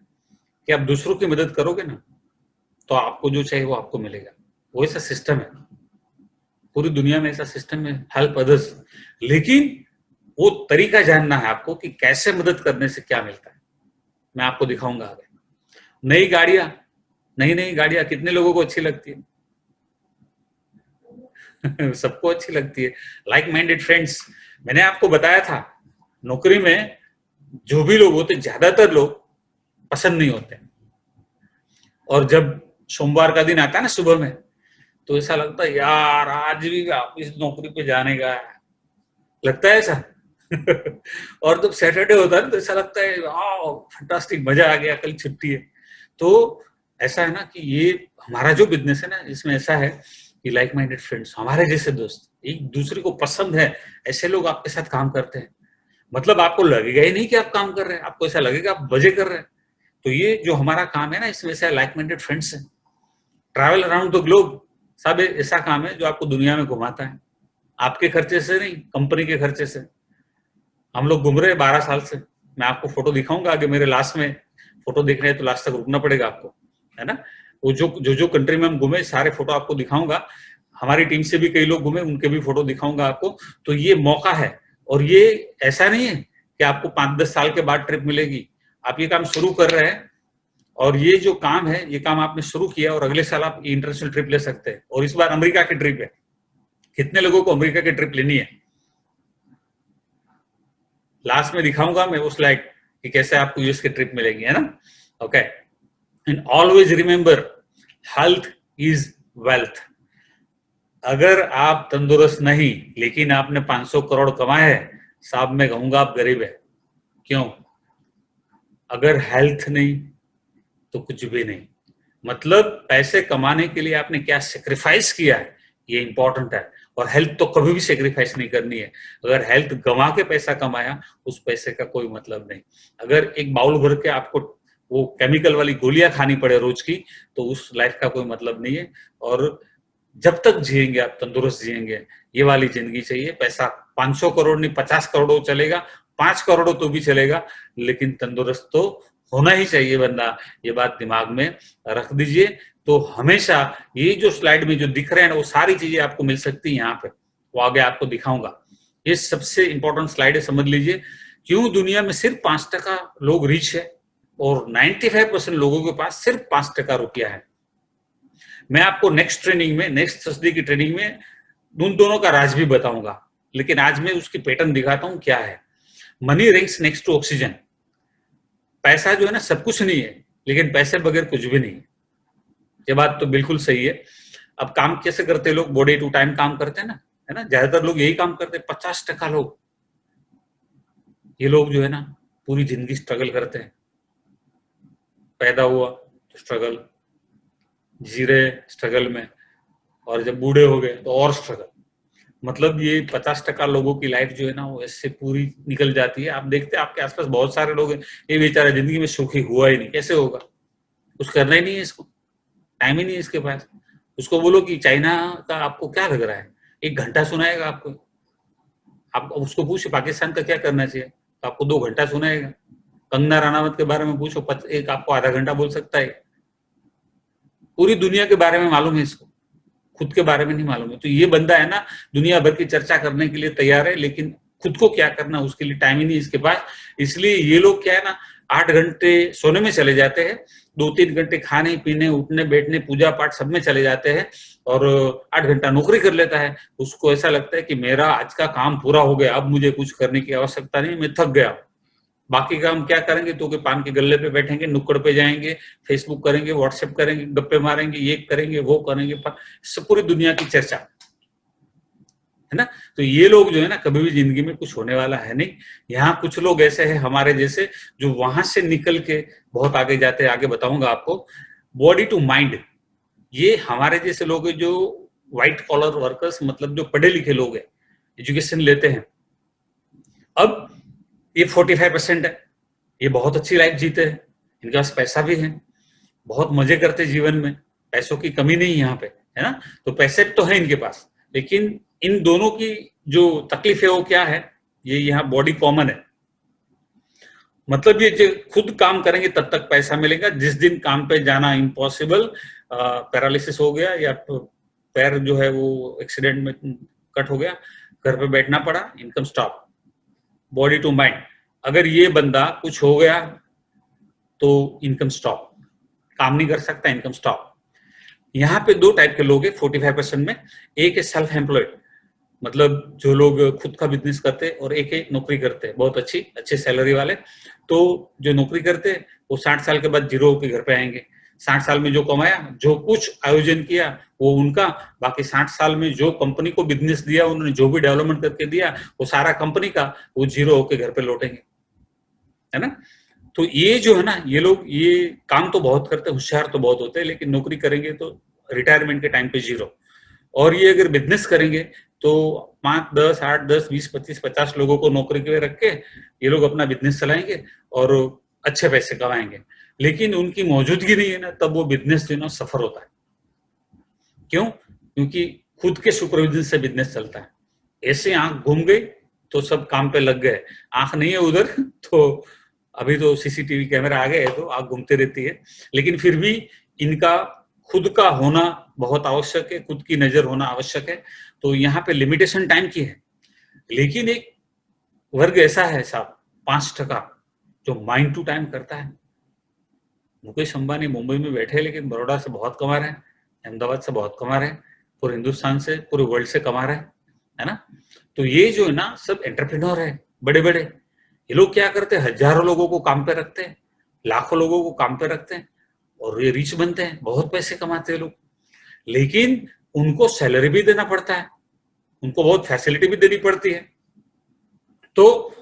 कि आप दूसरों की मदद करोगे ना तो आपको जो चाहिए वो आपको मिलेगा। वो ऐसा सिस्टम है। पूरी दुनिया में ऐसा सिस्टम है, हेल्प अदर्स। लेकिन वो तरीका जानना है आपको कि कैसे मदद करने से क्या मिलता है। मैं आपको दिखाऊंगा आगे। नई गाड़ियां, नई गाड़ियां कितने लोगों को अच्छी लगती है? सबको अच्छी लगती है। लाइक माइंडेड फ्रेंड्स, मैंने आपको बताया था नौकरी में जो भी लोग होते, ज्यादातर लोग पसंद नहीं होते। और जब सोमवार का दिन आता है ना सुबह में, तो ऐसा लगता है यार आज भी वापिस नौकरी पे जाने का है, लगता है ऐसा। और जब सैटरडे होता है ना, तो ऐसा लगता है फंटास्टिक, मजा आ गया, कल छुट्टी है। तो ऐसा है ना कि ये हमारा जो बिजनेस है ना, इसमें ऐसा है कि लाइक माइंडेड फ्रेंड्स, हमारे जैसे दोस्त, एक दूसरे को पसंद है ऐसे लोग आपके साथ काम करते हैं। मतलब आपको लगेगा ही नहीं कि आप काम कर रहे हैं, आपको ऐसा लगेगा आप मजे कर रहे हैं। तो ये जो हमारा काम है ना, इसमें से लाइक माइंडेड फ्रेंड्स है। ट्रैवल अराउंड द ग्लोब, सब ऐसा काम है जो आपको दुनिया में घुमाता है, आपके खर्चे से नहीं, कंपनी के खर्चे से। हम लोग घूम रहे हैं 12 साल से। मैं आपको फोटो दिखाऊंगा आगे, मेरे लास्ट में फोटो देख रहे हैं तो लास्ट तक रुकना पड़ेगा आपको, है ना। वो जो कंट्री में हम घूमे सारे फोटो आपको दिखाऊंगा। हमारी टीम से भी कई लोग घूमे, उनके भी फोटो दिखाऊंगा आपको। तो ये मौका है, और ये ऐसा नहीं है कि आपको 5-10 साल के बाद ट्रिप मिलेगी। आप ये काम शुरू कर रहे हैं, और ये जो काम है, ये काम आपने शुरू किया, और अगले साल आप इंटरनेशनल ट्रिप ले सकते हैं। और इस बार अमेरिका की ट्रिप है। कितने लोगों को अमेरिका की ट्रिप लेनी है? लास्ट में दिखाऊंगा मैं वो स्लाइड कि कैसे आपको यूएस की ट्रिप मिलेगी, है ना। Okay, and always remember, health is wealth. अगर आप तंदुरुस्त नहीं, लेकिन आपने 500 करोड़ कमाए हैं, साहब मैं कहूंगा आप गरीब है। क्यों? अगर हेल्थ नहीं तो कुछ भी नहीं। मतलब पैसे कमाने के लिए आपने क्या सेक्रीफाइस किया है, ये इंपॉर्टेंट है। और हेल्थ तो कभी भी सेक्रीफाइस नहीं करनी है। अगर हेल्थ गंवा के पैसा कमाया, उस पैसे का कोई मतलब नहीं। अगर एक बाउल भर के आपको वो केमिकल वाली गोलियां खानी पड़े रोज की, तो उस लाइफ का कोई मतलब नहीं है। और जब तक जिएंगे आप तंदुरुस्त जिएंगे, ये वाली जिंदगी चाहिए। पैसा 500 करोड़ नहीं, 50 करोड़ चलेगा, 5 करोड़ तो भी चलेगा, लेकिन तंदुरुस्त तो होना ही चाहिए बंदा। ये बात दिमाग में रख दीजिए। तो हमेशा ये जो स्लाइड में जो दिख रहे हैं ना, वो सारी चीजें आपको मिल सकती है यहाँ पे, वो आगे आपको दिखाऊंगा। ये सबसे इंपॉर्टेंट स्लाइड है, समझ लीजिए। क्यों दुनिया में सिर्फ 5% लोग रिच है, और 95% लोगों के पास सिर्फ 5% रुपया है। मैं आपको नेक्स्ट ट्रेनिंग में, नेक्स्ट थर्सडे की ट्रेनिंग में उन दोनों का राज भी बताऊंगा। लेकिन आज मैं उसकी पैटर्न दिखाता हूं क्या है। Money ranks next to oxygen. पैसा जो है ना सब कुछ नहीं है, लेकिन पैसे बगैर कुछ भी नहीं है। ये बात तो बिल्कुल सही है। अब काम कैसे करते हैं लोग? बॉडी टू टाइम काम करते हैं ना, है ना। ज्यादातर लोग यही काम करते हैं। 50% लोग, ये लोग जो है ना पूरी जिंदगी स्ट्रगल करते हैं। पैदा हुआ तो स्ट्रगल, जी रहे स्ट्रगल में, और जब बूढ़े हो गए तो और स्ट्रगल। मतलब ये 50% लोगों की लाइफ जो है ना, वो ऐसे पूरी निकल जाती है। आप देखते हैं आपके आसपास बहुत सारे लोग हैं, ये बेचारा जिंदगी में सुखी हुआ ही नहीं। कैसे होगा? कुछ करना ही नहीं है इसको, टाइम ही नहीं है इसके पास। उसको बोलो कि चाइना का आपको क्या लग रहा है, 1 घंटा सुनाएगा आपको। आप उसको पूछो पाकिस्तान का क्या करना चाहिए, तो आपको 2 घंटा सुनाएगा। कंगना रनावत के बारे में पूछो, एक आपको आधा घंटा बोल सकता है। पूरी दुनिया के बारे में मालूम है इसको, खुद के बारे में नहीं मालूम है। तो ये बंदा है ना, दुनिया भर की चर्चा करने के लिए तैयार है, लेकिन खुद को क्या करना उसके लिए टाइम ही नहीं इसके पास। इसलिए ये लोग क्या है ना, 8 घंटे सोने में चले जाते हैं, 2-3 घंटे खाने पीने उठने बैठने पूजा पाठ सब में चले जाते हैं, और 8 घंटा नौकरी कर लेता है। उसको ऐसा लगता है कि मेरा आज का काम पूरा हो गया, अब मुझे कुछ करने की आवश्यकता नहीं, मैं थक गया। बाकी काम क्या करेंगे? तो कि पान के गल्ले पे बैठेंगे, नुक्कड़ पे जाएंगे, फेसबुक करेंगे, व्हाट्सएप करेंगे, गप्पे मारेंगे, ये करेंगे वो करेंगे, सब पूरी दुनिया की चर्चा, है ना। तो ये लोग जो है ना, कभी भी जिंदगी में कुछ होने वाला है नहीं। यहाँ कुछ लोग ऐसे हैं हमारे जैसे, जो वहां से निकल के बहुत आगे जाते हैं, आगे बताऊंगा आपको। बॉडी टू माइंड, ये हमारे जैसे लोग हैं जो व्हाइट कॉलर वर्कर्स, मतलब जो पढ़े लिखे लोग हैं, एजुकेशन लेते हैं। अब ये 45% है, ये बहुत अच्छी लाइफ जीते हैं, इनके पास पैसा भी है, बहुत मजे करते जीवन में, पैसों की कमी नहीं यहाँ पे, है ना। तो पैसे तो है इनके पास, लेकिन इन दोनों की जो तकलीफ है वो क्या है, ये यहाँ बॉडी कॉमन है। मतलब ये जो खुद काम करेंगे तब तक पैसा मिलेगा, जिस दिन काम पे जाना इम्पॉसिबल, पैरालिसिस हो गया या पैर जो है वो एक्सीडेंट में कट हो गया, घर पे बैठना पड़ा, income stop, body to mind. अगर ये बंदा कुछ हो गया तो इनकम स्टॉप, काम नहीं कर सकता, इनकम स्टॉप। यहाँ पे दो टाइप के लोग हैं 45% में। एक है सेल्फ एम्प्लॉयड, मतलब जो लोग खुद का बिजनेस करते हैं, और एक है नौकरी करते हैं बहुत अच्छी सैलरी वाले। तो जो नौकरी करते हैं वो 60 साल के बाद जीरो होकर घर पे आएंगे। 60 साल में जो कमाया, जो कुछ आयोजन किया वो उनका, बाकी 60 साल में जो कंपनी को बिजनेस दिया, उन्होंने जो भी डेवलपमेंट करके दिया वो सारा कंपनी का, वो जीरो होकर घर पे लौटेंगे, है ना। तो ये जो है ना, ये लोग ये काम तो बहुत करते हैं, होशियार तो बहुत होते हैं, लेकिन नौकरी करेंगे तो रिटायरमेंट के टाइम पे जीरो। और ये अगर बिजनेस करेंगे तो 5, 10, 8, 10, 20, 25, 50 लोगों को नौकरी पे रख के ये लोग अपना बिजनेस चलाएंगे और अच्छे पैसे कमाएंगे। लेकिन उनकी मौजूदगी नहीं है ना, तब वो बिजनेस जो ना सफर होता है। क्यों? क्योंकि खुद के सुपरविजन से बिजनेस चलता है। ऐसे आंख घूम गई तो सब काम पे लग गए, आंख नहीं है उधर तो अभी तो सीसीटीवी कैमरा आ गए तो आंख घूमती रहती है। लेकिन फिर भी इनका खुद का होना बहुत आवश्यक है, खुद की नजर होना आवश्यक है। तो यहाँ पे लिमिटेशन टाइम की है। लेकिन एक वर्ग ऐसा है साहब, 5% जो माइंड टू टाइम करता है। मुकेश अंबानी मुंबई में बैठे, लेकिन बड़ौदा से बहुत कमा रहे हैं, अहमदाबाद से बहुत कमा रहे हैं, पूरे हिंदुस्तान से, पूरे वर्ल्ड से कमा रहे हैं, है ना। तो ये जो है ना, सब एंटरप्रेन्योर है, बड़े बड़े। ये लोग क्या करते हैं, हजारों लोगों को काम पे रखते हैं, लाखों लोगों को काम पे रखते हैं, और ये रिच बनते हैं, बहुत पैसे कमाते हैं लोग। लेकिन उनको सैलरी भी देना पड़ता है, उनको बहुत फैसिलिटी भी देनी पड़ती है। तो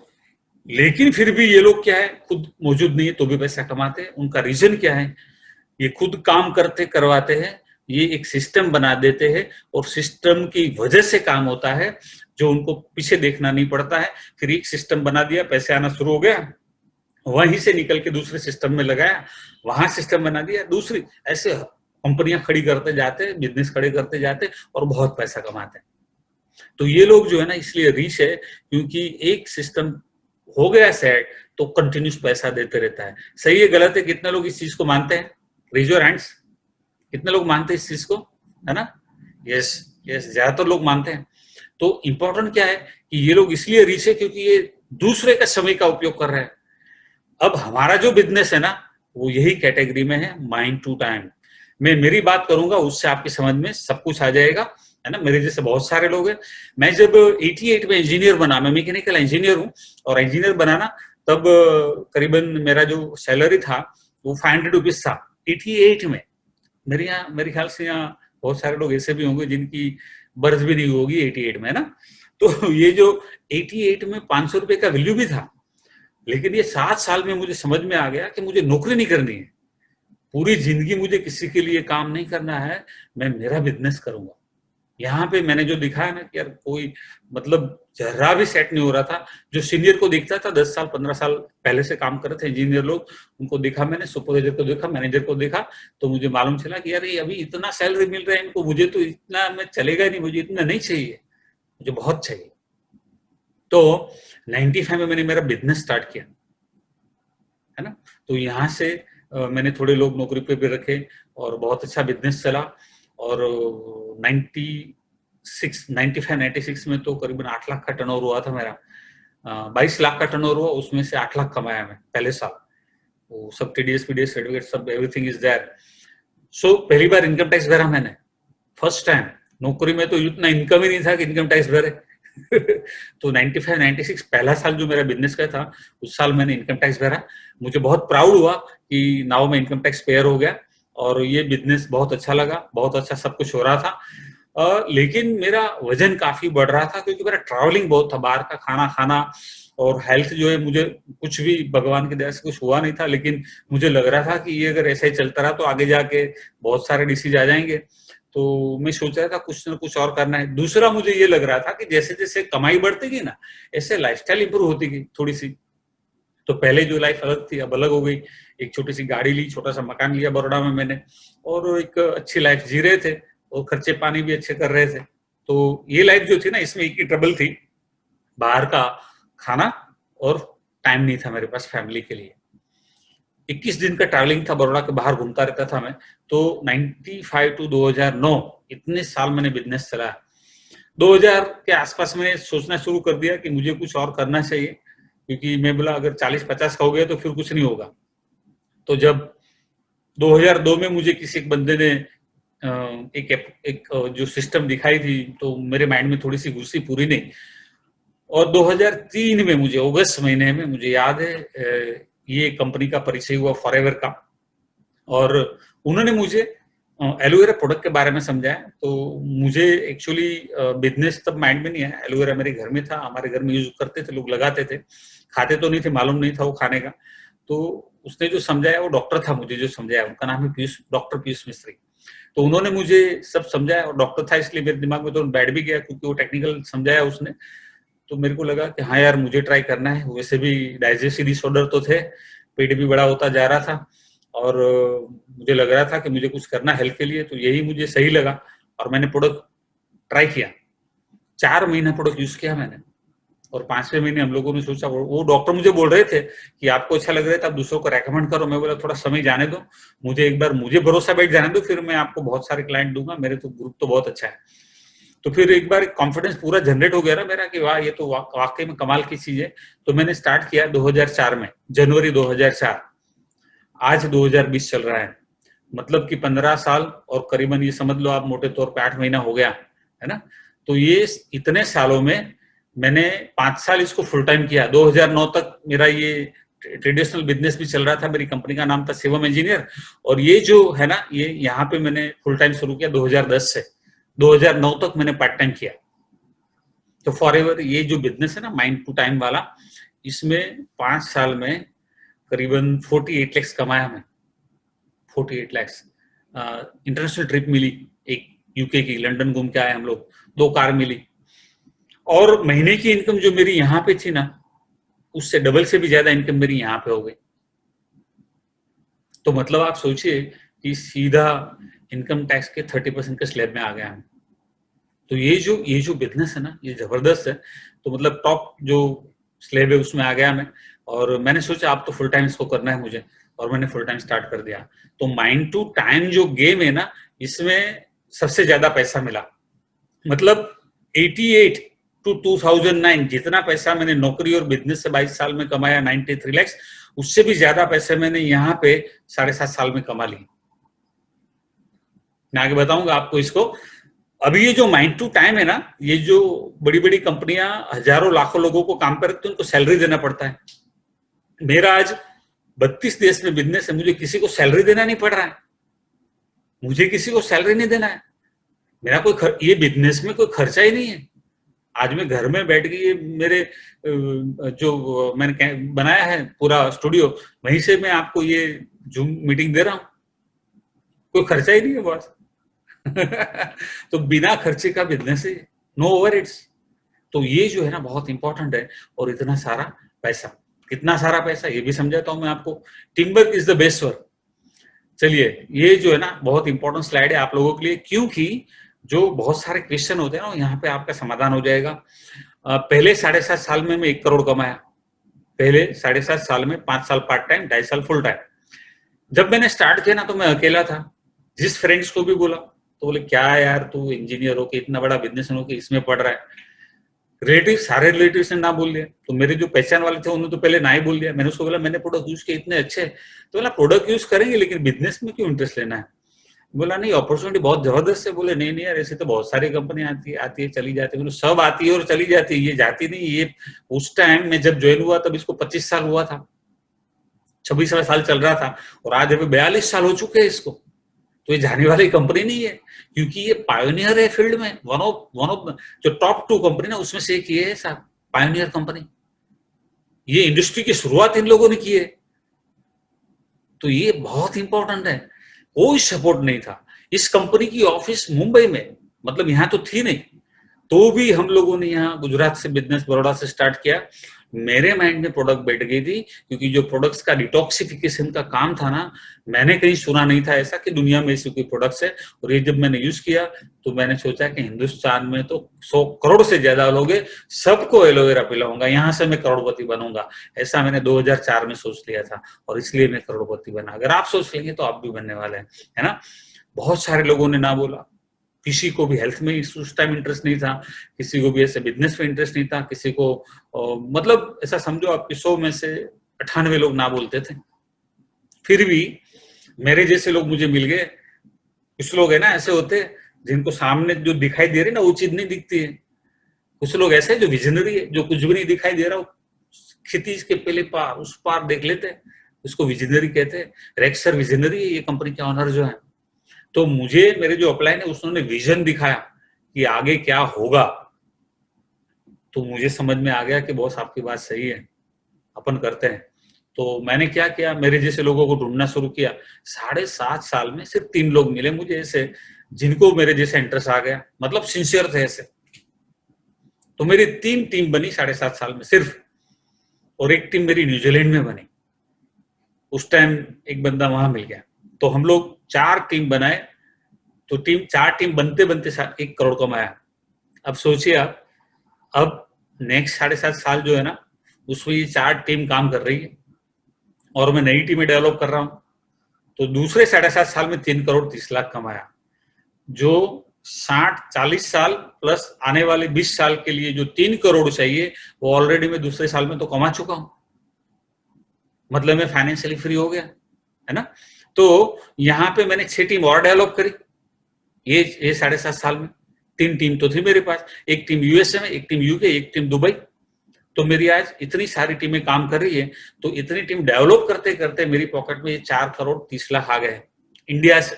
लेकिन फिर भी ये लोग क्या है, खुद मौजूद नहीं है तो भी पैसा कमाते हैं। उनका रीजन क्या है? ये खुद काम करते करवाते हैं, ये एक सिस्टम बना देते हैं, और सिस्टम की वजह से काम होता है, जो उनको पीछे देखना नहीं पड़ता है। फिर एक सिस्टम बना दिया, पैसे आना शुरू हो गया, वहीं से निकल के दूसरे सिस्टम में लगाया, वहां सिस्टम बना दिया, दूसरी, ऐसे कंपनियां खड़ी करते जाते, बिजनेस खड़े करते जाते और बहुत पैसा कमाते हैं। तो ये लोग जो है ना, इसलिए रिच है, क्योंकि एक सिस्टम हो गया सेट तो कंटिन्यूस पैसा देते रहता है। सही है गलत है? कितने लोग इस चीज को मानते हैं? Raise your hands. कितने लोग मानते हैं इस चीज को, है ना? यस यस, ज्यादातर लोग मानते हैं। तो इंपॉर्टेंट क्या है कि ये लोग इसलिए रिच है क्योंकि ये दूसरे का समय का उपयोग कर रहे हैं। अब हमारा जो बिजनेस है ना, वो यही कैटेगरी में है, माइंड टू टाइम। मैं मेरी बात करूंगा, उससे आपकी समझ में सब कुछ आ जाएगा, है ना। मेरे जैसे बहुत सारे लोग हैं। मैं जब 88 में इंजीनियर बना, मैं मैकेनिकल इंजीनियर हूँ, और इंजीनियर बनाना तब करीबन मेरा जो सैलरी था वो 500 रुपीज था 88 में। मेरे ख्याल से यहाँ बहुत सारे लोग ऐसे भी होंगे जिनकी बर्थ भी नहीं होगी 88 में, है ना। तो ये जो 88 में 500 रुपए का वैल्यू भी था। लेकिन ये 7 साल में मुझे समझ में आ गया कि मुझे नौकरी नहीं करनी है, पूरी जिंदगी मुझे किसी के लिए काम नहीं करना है, मैं मेरा बिजनेस करूंगा। यहाँ पे मैंने जो दिखा है ना कि यार कोई मतलब जरा भी सेट नहीं हो रहा था। जो सीनियर को दिखता था, 10 साल 15 साल पहले से काम कर रहे थे इंजीनियर लोग, उनको देखा मैंने, सुपरवाइजर को देखा, मैनेजर को देखा, तो मुझे मालूम चला कि यार ये अभी इतना सैलरी मिल रहा है इनको, मुझे तो इतना में चलेगा नहीं, मुझे इतना नहीं चाहिए, मुझे बहुत चाहिए। तो 95 में मैंने मेरा बिजनेस स्टार्ट किया, है ना। तो यहाँ से मैंने थोड़े लोग नौकरी पे भी रखे और बहुत अच्छा बिजनेस चला। और 96 में तो करीबन 8 लाख का टर्नओवर हुआ था मेरा। 22 लाख का टर्नओवर हुआ, उसमें से 8 लाख कमाया मैं पहले साल। वो सब टीडीएस पीडीएस सर्टिफिकेट सब एवरीथिंग इज देयर। सो पहली बार इनकम टैक्स भरा मैंने, फर्स्ट टाइम। नौकरी में तो इतना इनकम ही नहीं था कि इनकम टैक्स भरे। तो 95 96 पहला साल जो मेरा बिजनेस का था, उस साल मैंने इनकम टैक्स भरा। मुझे बहुत प्राउड हुआ कि नाउ मैं इनकम टैक्स पेयर हो गया, और ये बिजनेस बहुत अच्छा लगा, बहुत अच्छा सब कुछ हो रहा था। लेकिन मेरा वजन काफी बढ़ रहा था, क्योंकि मेरा ट्रैवलिंग बहुत था, बाहर का खाना खाना, और हेल्थ जो है, मुझे कुछ भी भगवान की दया से कुछ हुआ नहीं था, लेकिन मुझे लग रहा था कि ये अगर ऐसा ही चलता रहा तो आगे जाके बहुत सारे डिसीज आ जाएंगे। तो मैं सोच रहा था कुछ ना कुछ और करना है। दूसरा मुझे ये लग रहा था कि जैसे जैसे कमाई बढ़ती गई ना, ऐसे लाइफस्टाइल इंप्रूव होती गई थोड़ी सी। तो पहले जो लाइफ अलग थी अब अलग हो गई। एक छोटी सी गाड़ी ली, छोटा सा मकान लिया बड़ौदा में मैंने, और एक अच्छी लाइफ जी रहे थे, और खर्चे पानी भी अच्छे कर रहे थे। तो ये लाइफ जो थी ना, इसमें एक ही ट्रबल थी, बाहर का खाना, और टाइम नहीं था मेरे पास फैमिली के लिए। 21 दिन का ट्रैवलिंग था, बड़ौदा के बाहर घूमता रहता था मैं। तो 95 टू 2009 इतने साल मैंने बिजनेस चलाया। 2000 के आसपास मैंने सोचना शुरू कर दिया कि मुझे कुछ और करना चाहिए, क्योंकि मैं बोला अगर 40-50 का हो गया तो फिर कुछ नहीं होगा। तो जब 2002 में मुझे किसी एक बंदे ने एक जो सिस्टम दिखाई थी, तो मेरे माइंड में थोड़ी सी घुसी, पूरी नहीं। और 2003 में मुझे अगस्त महीने में मुझे याद है ये कंपनी का परिचय हुआ फॉरएवर का, और उन्होंने मुझे एलोवेरा प्रोडक्ट के बारे में समझाया। तो मुझे एक्चुअली बिजनेस तब माइंड में नहीं आया। एलोवेरा मेरे घर में था, हमारे घर में यूज करते थे, लोग लगाते थे, खाते तो नहीं थे, मालूम नहीं था वो खाने का। तो उसने जो समझाया, वो डॉक्टर था मुझे जो समझाया, उनका नाम है डॉक्टर पीयूष मिस्त्री। तो उन्होंने मुझे सब समझाया, और डॉक्टर था इसलिए मेरे दिमाग में तो बैठ भी गया, क्योंकि वो टेक्निकल समझाया उसने। तो मेरे को लगा कि हाँ यार मुझे ट्राई करना है। वैसे भी डाइजेस्टिव डिसऑर्डर तो थे, पेट भी बड़ा होता जा रहा था, और मुझे लग रहा था कि मुझे कुछ करना हेल्थ के लिए, तो यही मुझे सही लगा। और मैंने प्रोडक्ट ट्राई किया, 4 महीने प्रोडक्ट यूज किया मैंने, और 5वें महीने हम लोगों ने सोचा, वो डॉक्टर मुझे बोल रहे थे कि आपको अच्छा लग रहा है तो आप दूसरों को रेकमेंड करो। मैं बोला थोड़ा समय जाने दो, मुझे एक बार मुझे भरोसा बैठ जाने दो, फिर मैं आपको बहुत सारे क्लाइंट दूंगा, मेरे तो ग्रुप तो बहुत अच्छा है। तो फिर एक बार कॉन्फिडेंस पूरा जनरेट हो गया ना मेरा कि वाह ये तो वाकई में कमाल की चीज है। तो मैंने स्टार्ट किया 2004 में, जनवरी 2004। आज 2020 चल रहा है, मतलब कि 15 साल और करीबन ये समझ लो आप मोटे तौर पे 8 महीना हो गया है ना। तो ये इतने सालों में मैंने 5 साल इसको फुल टाइम किया। 2009 तक मेरा ये ट्रेडिशनल बिजनेस भी चल रहा था, मेरी कंपनी का नाम था शिवम इंजीनियर। और ये जो है ना, ये यहाँ पे मैंने फुल टाइम शुरू किया 2010 से 2009 तक मैंने पार्ट टाइम किया। तो फॉरएवर ये जो बिजनेस है ना माइंड टू टाइम वाला, इसमें 5 साल में करीबन 48 लाख कमाया मैं। 48 लाख। इंटरनेशनल ट्रिप मिली एक, यूके की, लंदन घूम के आए हम लोग, 2 कार मिली। और महीने की इनकम जो मेरी यहाँ पे थी ना, उससे डबल से भी ज्यादा इनकम मेरी यहाँ पे हो गई। तो मतलब आप सोचिए कि सीधा इनकम टैक्स के 30% के स्लैब में आ गया हम। तो ये जो बिजनेस है ना, ये जबरदस्त है। तो मतलब टॉप जो स्लैब है उसमें आ गया मैं, और मैंने सोचा आप तो फुल टाइम इसको करना है मुझे, और मैंने फुल टाइम स्टार्ट कर दिया। तो माइंड टू टाइम जो गेम है ना, इसमें सबसे ज्यादा पैसा मिला। मतलब 88 टू 2009 जितना पैसा मैंने नौकरी और बिजनेस से 22 साल में कमाया, 93 लाख, उससे भी ज्यादा पैसे मैंने यहाँ पे 7.5 साल में कमा लिए। मैं आगे बताऊंगा आपको इसको। अभी ये जो माइंड टू टाइम है ना, ये जो बड़ी बड़ी कंपनियां हजारों लाखों लोगों को काम पर रखती है, उनको सैलरी देना पड़ता है। मेरा आज 32 देश में बिजनेस है, मुझे किसी को सैलरी देना नहीं पड़ रहा है। मुझे किसी को सैलरी नहीं देना है। मेरा कोई ये बिजनेस में कोई खर्चा ही नहीं है। आज मैं घर में बैठ के मेरे जो मैंने बनाया है पूरा स्टूडियो, वहीं से मैं आपको ये जूम मीटिंग दे रहा हूं। कोई खर्चा ही नहीं है बॉस। तो बिना खर्चे का बिजनेस है, नो ओवरहेड्स। तो ये जो है ना बहुत इंपॉर्टेंट है। और इतना सारा पैसा, कितना सारा पैसा ये भी समझाता हूं मैं आपको। Team work is the best work. चलिए, ये जो है ना बहुत इंपॉर्टेंट स्लाइड है आप लोगों के लिए, क्योंकि जो बहुत सारे क्वेश्चन होते हैं ना, यहाँ पे आपका समाधान हो जाएगा। पहले 7.5 साल में मैं 1 करोड़ कमाया। पहले 7.5 साल में 5 साल पार्ट टाइम, 2.5 साल फुल टाइम। जब मैंने स्टार्ट किया ना तो मैं अकेला था। जिस फ्रेंड्स को भी बोला तो बोले क्या यार तू इंजीनियर हो के इतना बड़ा बिजनेस हो के इसमें पढ़ रहा है। रिलेटिव, सारे रिलेटिव्स ने ना बोल दिया। तो मेरे जो पहचान वाले थे उन्होंने तो पहले ना ही बोल दिया। मैंने उसको बोला मैंने प्रोडक्ट यूज किए इतने अच्छे, तो बोला प्रोडक्ट यूज करेंगे लेकिन बिजनेस में क्यों इंटरेस्ट लेना है। बोला नहीं अपॉर्चुनिटी बहुत जबरदस्त है। बोले नहीं नहीं यार, ऐसे तो बहुत सारी कंपनियां आती है चली जाती है। सब आती है और चली जाती है, ये जाती नहीं। ये उस टाइम में जब ज्वाइन हुआ तब इसको 25 साल हुआ था, 26वां साल चल रहा था, और आज अभी 42 साल हो चुके हैं इसको। तो ये जाने वाली कंपनी नहीं है, क्योंकि ये पायोनियर है फील्ड में। वन ऑफ जो टॉप 2 कंपनी ना उसमें से एक ये है साहब, पायोनियर कंपनी। ये इंडस्ट्री की शुरुआत इन लोगों ने की है। तो ये बहुत इंपॉर्टेंट है। कोई सपोर्ट नहीं था। इस कंपनी की ऑफिस मुंबई में, मतलब यहाँ तो थी नहीं, तो भी हम लोगों ने यहाँ गुजरात से बिजनेस, बड़ौदा से स्टार्ट किया। मेरे माइंड में प्रोडक्ट बैठ गई थी, क्योंकि जो प्रोडक्ट्स का डिटॉक्सिफिकेशन का काम था ना, मैंने कहीं सुना नहीं था ऐसा कि दुनिया में ऐसी कोई प्रोडक्ट्स है। और ये जब मैंने यूज किया तो मैंने सोचा कि हिंदुस्तान में तो 100 करोड़ से ज्यादा लोग हैं, सबको एलोवेरा पिलाऊंगा, यहाँ से मैं करोड़पति बनूंगा। ऐसा मैंने 2004 में सोच लिया था, और इसलिए मैं करोड़पति बना। अगर आप सोच लेंगे तो आप भी बनने वाले हैं, है ना। बहुत सारे लोगों ने ना बोला, किसी को भी हेल्थ में उस टाइम इंटरेस्ट नहीं था, किसी को भी ऐसे बिजनेस में इंटरेस्ट नहीं था, किसी को मतलब ऐसा समझो आप 100 में से 98 लोग ना बोलते थे। फिर भी मेरे जैसे लोग मुझे मिल गए। कुछ लोग है ना ऐसे होते हैं जिनको सामने जो दिखाई दे रही है ना वो चीज नहीं दिखती है। कुछ लोग ऐसे हैं जो विजनरी है, जो कुछ भी नहीं दिखाई दे रहा हो क्षितिज के पहले पार उस पार देख लेते हैं, उसको विजनरी कहते हैं। रेक्सर विजनरी है ये कंपनी के ऑनर जो है। तो मुझे मेरे जो अपलाइन है उसने विजन दिखाया कि आगे क्या होगा, तो मुझे समझ में आ गया कि बॉस आपकी बात सही है, अपन करते हैं। तो मैंने क्या किया, मेरे जैसे लोगों को ढूंढना शुरू किया। 7.5 साल में सिर्फ 3 लोग मिले मुझे ऐसे जिनको मेरे जैसे इंटरेस्ट आ गया, मतलब सिंसियर थे ऐसे। तो मेरी 3 टीम बनी 7.5 साल में सिर्फ, और एक टीम मेरी न्यूजीलैंड में बनी। उस टाइम एक बंदा वहां मिल गया, तो हम लोग 4 टीम बनाए। तो 4 टीम बनते बनते 1 करोड़ कमाया। अब सोचिए आप, अब नेक्स्ट 7.5 साल जो है ना उसमें ये 4 टीम काम कर रही है और मैं नई टीमें डेवलप कर रहा हूं। तो दूसरे 7.5 साल में 3 करोड़ 30 लाख कमाया, जो 40 साल प्लस आने वाले 20 साल के लिए जो 3 करोड़ चाहिए वो ऑलरेडी मैं दूसरे साल में तो कमा चुका हूं। मतलब मैं फाइनेंशियली फ्री हो गया, है ना। तो यहाँ पे मैंने 6 टीम और डेवलप करी ये 7.5 साल में। 3 टीम तो थी मेरे पास, एक टीम यूएसए में, एक टीम यूके, एक टीम दुबई। तो मेरी आज इतनी सारी टीमें काम कर रही है। तो इतनी टीम डेवलप करते करते मेरी पॉकेट में ये 4 करोड़ 30 लाख आ गए इंडिया से।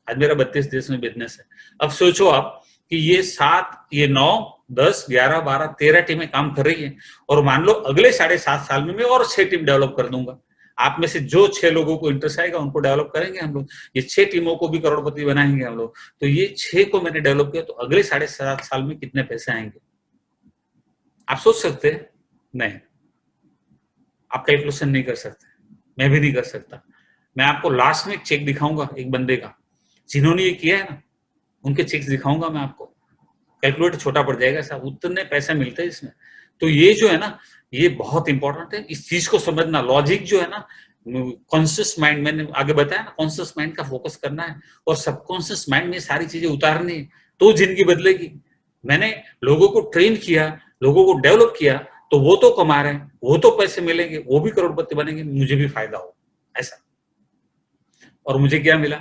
आज मेरा 32 देश में बिजनेस है। अब सोचो आप कि ये 7, ये 9, 10, 11, 12, 13 टीमें काम कर रही है, और मान लो अगले 7.5 साल में मैं और 6 टीम डेवलप कर दूंगा। आप में से जो 6 लोगों को इंटरेस्ट आएगा उनको डेवलप करेंगे हम लोग। ये 6 टीमों को भी करोड़पति बनाएंगे हम लोग। तो ये 6 को मैंने डेवलप किया, तो अगले 7.5 साल में कितने पैसे आएंगे आप सोच सकते हैं? नहीं, आप कैलकुलेशन नहीं कर सकते, मैं भी नहीं कर सकता। मैं आपको लास्ट में एक चेक दिखाऊंगा एक बंदे का, जिन्होंने ये किया है ना, उनके चेक्स दिखाऊंगा मैं आपको। कैलकुलेटर छोटा पड़ जाएगा साहब, उतने पैसे मिलते हैं इसमें। तो ये जो है ना, ये बहुत इंपॉर्टेंट है इस चीज को समझना। लॉजिक जो है ना, कॉन्शियस माइंड, मैंने आगे बताया ना, कॉन्शियस माइंड का फोकस करना है और सबकॉन्शियस माइंड में सारी चीजें उतारनी है, तो जिंदगी बदलेगी। मैंने लोगों को ट्रेन किया, लोगों को डेवलप किया, तो वो तो कमा रहे हैं, वो तो पैसे मिलेंगे, वो भी करोड़पति बनेंगे, मुझे भी फायदा हो ऐसा। और मुझे क्या मिला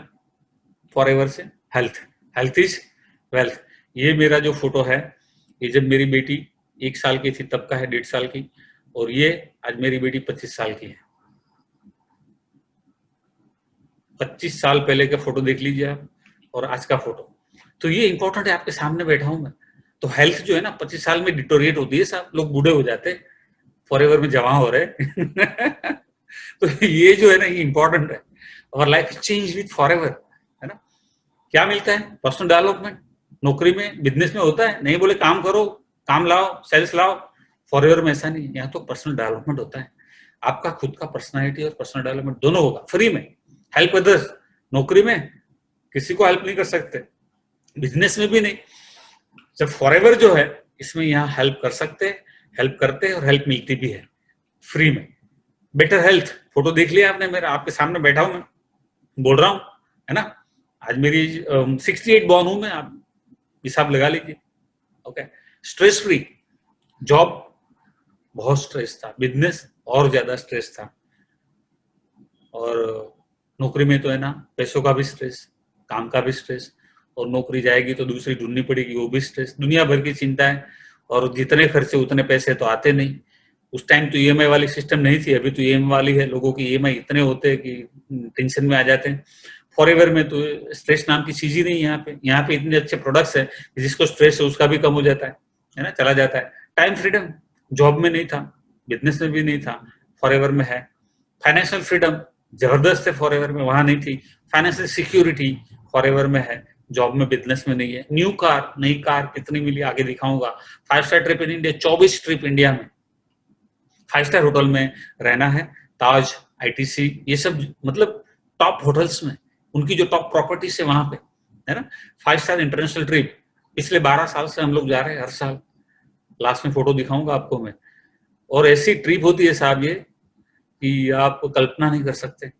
फॉरएवर से? हेल्थ। Health is wealth. ये मेरा जो फोटो है, ये जब मेरी बेटी 1 साल की थी तब का है, 1.5 साल की, और ये आज मेरी बेटी 25 साल की है। 25 साल पहले का फोटो देख लीजिए आप और आज का फोटो। तो ये इंपॉर्टेंट है, आपके सामने बैठा हूं मैं। तो हेल्थ जो है ना 25 साल में डिटोरिएट होती है साहब, लोग बूढ़े हो जाते हैं, फॉरएवर में जवान हो रहे तो ये जो है ना, ये इंपॉर्टेंट है। और लाइफ चेंज विथ फॉरएवर, है ना। क्या मिलता है? Personal development. नौकरी में, बिजनेस में होता है, नहीं बोले काम करो, काम लाओ, सेल्स लाओ। फॉरएवर में ऐसा नहीं है, यहाँ तो पर्सनल डेवलपमेंट होता है। आपका खुद का पर्सनालिटी और पर्सनल डेवलपमेंट दोनों होगा फ्री में। हेल्प अदर्स, नौकरी में किसी को हेल्प नहीं कर सकते, बिजनेस में भी नहीं। जब फॉरएवर जो है इसमें यहाँ हेल्प कर सकते हैं, हेल्प करते हैं और हेल्प मिलती भी है फ्री में। बेटर हेल्थ, फोटो देख लिया आपने मेरा, आपके सामने बैठा हूं मैं, बोल रहा हूं, है ना। आज मेरी 68 बॉर्न हूं मैं, आप हिसाब लगा लीजिए। ओके। Stress free. जॉब बहुत स्ट्रेस था, बिजनेस और ज्यादा स्ट्रेस था, और नौकरी में तो है ना पैसों का भी स्ट्रेस, काम का भी स्ट्रेस, और नौकरी जाएगी तो दूसरी ढूंढनी पड़ेगी, वो भी स्ट्रेस, दुनिया भर की चिंता है। और जितने खर्चे उतने पैसे तो आते नहीं। उस टाइम तो ईएमआई वाली सिस्टम नहीं थी, अभी तो ईएमआई वाली है। लोगों की ईएमआई इतने होते हैं कि टेंशन में आ जाते हैं। फॉरएवर में तो स्ट्रेस नाम की चीज ही नहीं है। यहाँ पे इतने अच्छे प्रोडक्ट्स है, जिसको स्ट्रेस है उसका भी कम हो जाता है ना, चला जाता है। टाइम फ्रीडम जॉब में नहीं था, बिजनेस में भी नहीं था, फॉरएवर में है। फाइनेंशियल फ्रीडम जबरदस्त है, फॉरएवर में वहां नहीं थी। फाइनेंशियल सिक्योरिटी फॉरएवर में है, जॉब में, बिजनेस में नहीं है। न्यू कार, नई कार कितनी मिली आगे दिखाऊंगा। 5 star trip in India, 24 trip India में, 5 स्टार होटल में रहना है, ताज, आईटीसी, ये सब मतलब टॉप होटल्स में, उनकी जो टॉप प्रॉपर्टीज है वहां पे, है ना। 5 स्टार इंटरनेशनल ट्रिप पिछले 12 साल से हम लोग जा रहे हैं हर साल। लास्ट में फोटो दिखाऊंगा आपको मैं। और ऐसी ट्रिप होती है साहब ये कि आप कल्पना नहीं कर सकते।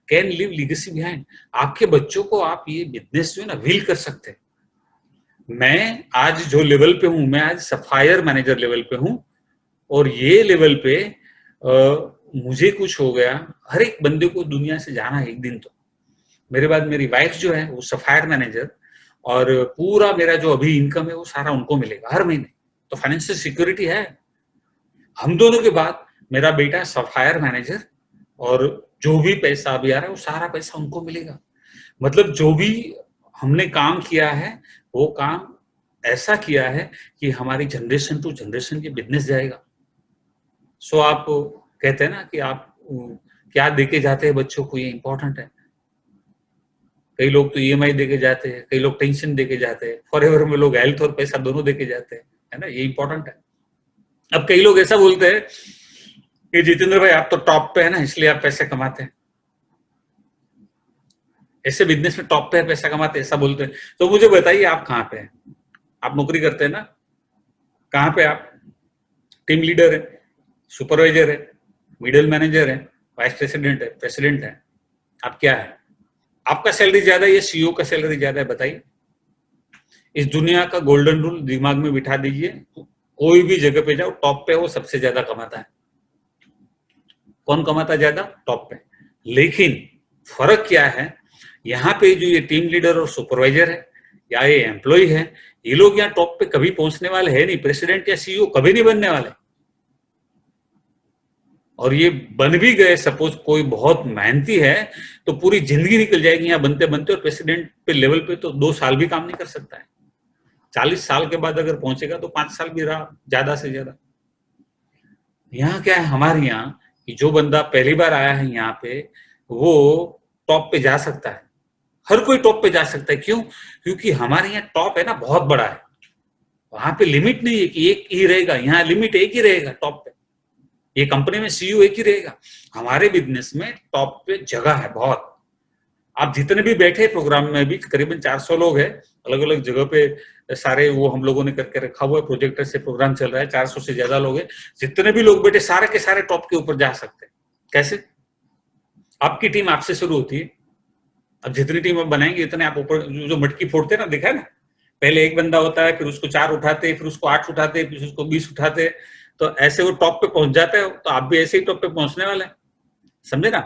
Can leave legacy behind. आपके बच्चों को आप ये बिजनेस जो है ना व्हील कर सकते हैं। मैं आज जो लेवल पे हूं, मैं आज सफायर मैनेजर लेवल पे हूं, और ये लेवल पे मुझे कुछ हो गया, हर एक बंदे को दुनिया से जाना है एक दिन। तो मेरे बाद मेरी वाइफ जो है वो सफायर मैनेजर, और पूरा मेरा जो अभी इनकम है वो सारा उनको मिलेगा हर महीने। तो फाइनेंशियल सिक्योरिटी है। हम दोनों के बाद मेरा बेटा सफायर मैनेजर, और जो भी पैसा अभी आ रहा है वो सारा पैसा उनको मिलेगा। मतलब जो भी हमने काम किया है वो काम ऐसा किया है कि हमारी जनरेशन टू जनरेशन की बिजनेस जाएगा। सो आप कहते हैं ना कि आप क्या देके जाते हैं बच्चों को, ये इंपॉर्टेंट है। कई लोग तो ईएमआई देके जाते हैं, कई लोग टेंशन देके जाते हैं, फॉरएवर में लोग हेल्थ और पैसा दोनों देके जाते हैं, है ना, ये इंपॉर्टेंट है। अब कई लोग ऐसा बोलते हैं कि जितेंद्र भाई आप तो टॉप पे है ना इसलिए आप पैसे कमाते हैं, ऐसे बिजनेस में टॉप पे पैसा कमाते हैं, ऐसा बोलते हैं। तो मुझे बताइए आप कहाँ पे हैं? आप नौकरी करते हैं ना, कहाँ पे आप? टीम लीडर है, सुपरवाइजर है, मिडिल मैनेजर है, वाइस प्रेसिडेंट है, प्रेसिडेंट है, आप क्या है? आपका सैलरी ज्यादा है या सीईओ का सैलरी ज्यादा है? बताइए। इस दुनिया का गोल्डन रूल दिमाग में बिठा दीजिए, कोई भी जगह पे जाओ, टॉप पे वो सबसे ज्यादा कमाता है। कौन कमाता है ज्यादा? टॉप पे। लेकिन फर्क क्या है, यहाँ पे जो ये टीम लीडर और सुपरवाइजर है या ये एम्प्लॉय है, ये लोग यहाँ टॉप पे कभी पहुंचने वाले हैं नहीं। प्रेसिडेंट या सीईओ कभी नहीं बनने वाले। और ये बन भी गए, सपोज कोई बहुत मेहनती है तो पूरी जिंदगी निकल जाएगी यहाँ बनते बनते, और प्रेसिडेंट पे लेवल पे तो 2 साल भी काम नहीं कर सकता है। 40 साल के बाद अगर पहुंचेगा तो 5 साल भी रहा ज्यादा से ज्यादा। यहाँ क्या है हमारे यहाँ कि जो बंदा पहली बार आया है यहाँ पे वो टॉप पे जा सकता है। हर कोई टॉप पे जा सकता है। क्यों? क्योंकि हमारे यहाँ टॉप है ना बहुत बड़ा है। वहां पे लिमिट नहीं है कि एक ही रहेगा, यहाँ लिमिट एक ही रहेगा टॉप पे। ये कंपनी में सीईओ एक ही रहेगा। हमारे बिजनेस में टॉप पे जगह है बहुत। आप जितने भी बैठे प्रोग्राम में भी करीबन 400 लोग हैं, अलग अलग जगह पे सारे वो हम लोगों ने करके रखा हुआ है, प्रोजेक्टर से प्रोग्राम चल रहा है, 400 से ज्यादा लोग हैं। जितने भी लोग बैठे सारे के सारे टॉप के ऊपर जा सकते हैं। कैसे? आपकी टीम आपसे शुरू होती है। अब जितनी टीम आप बनाएंगे इतने आप ऊपर, जो मटकी फोड़ते हैं ना, देखा है ना, पहले एक बंदा होता है, फिर उसको 4 उठाते, फिर उसको 8 उठाते, फिर उसको 20 उठाते, तो ऐसे वो टॉप पे पहुंच जाता है। तो आप भी ऐसे ही टॉप पे पहुंचने वाले हैं, समझे ना?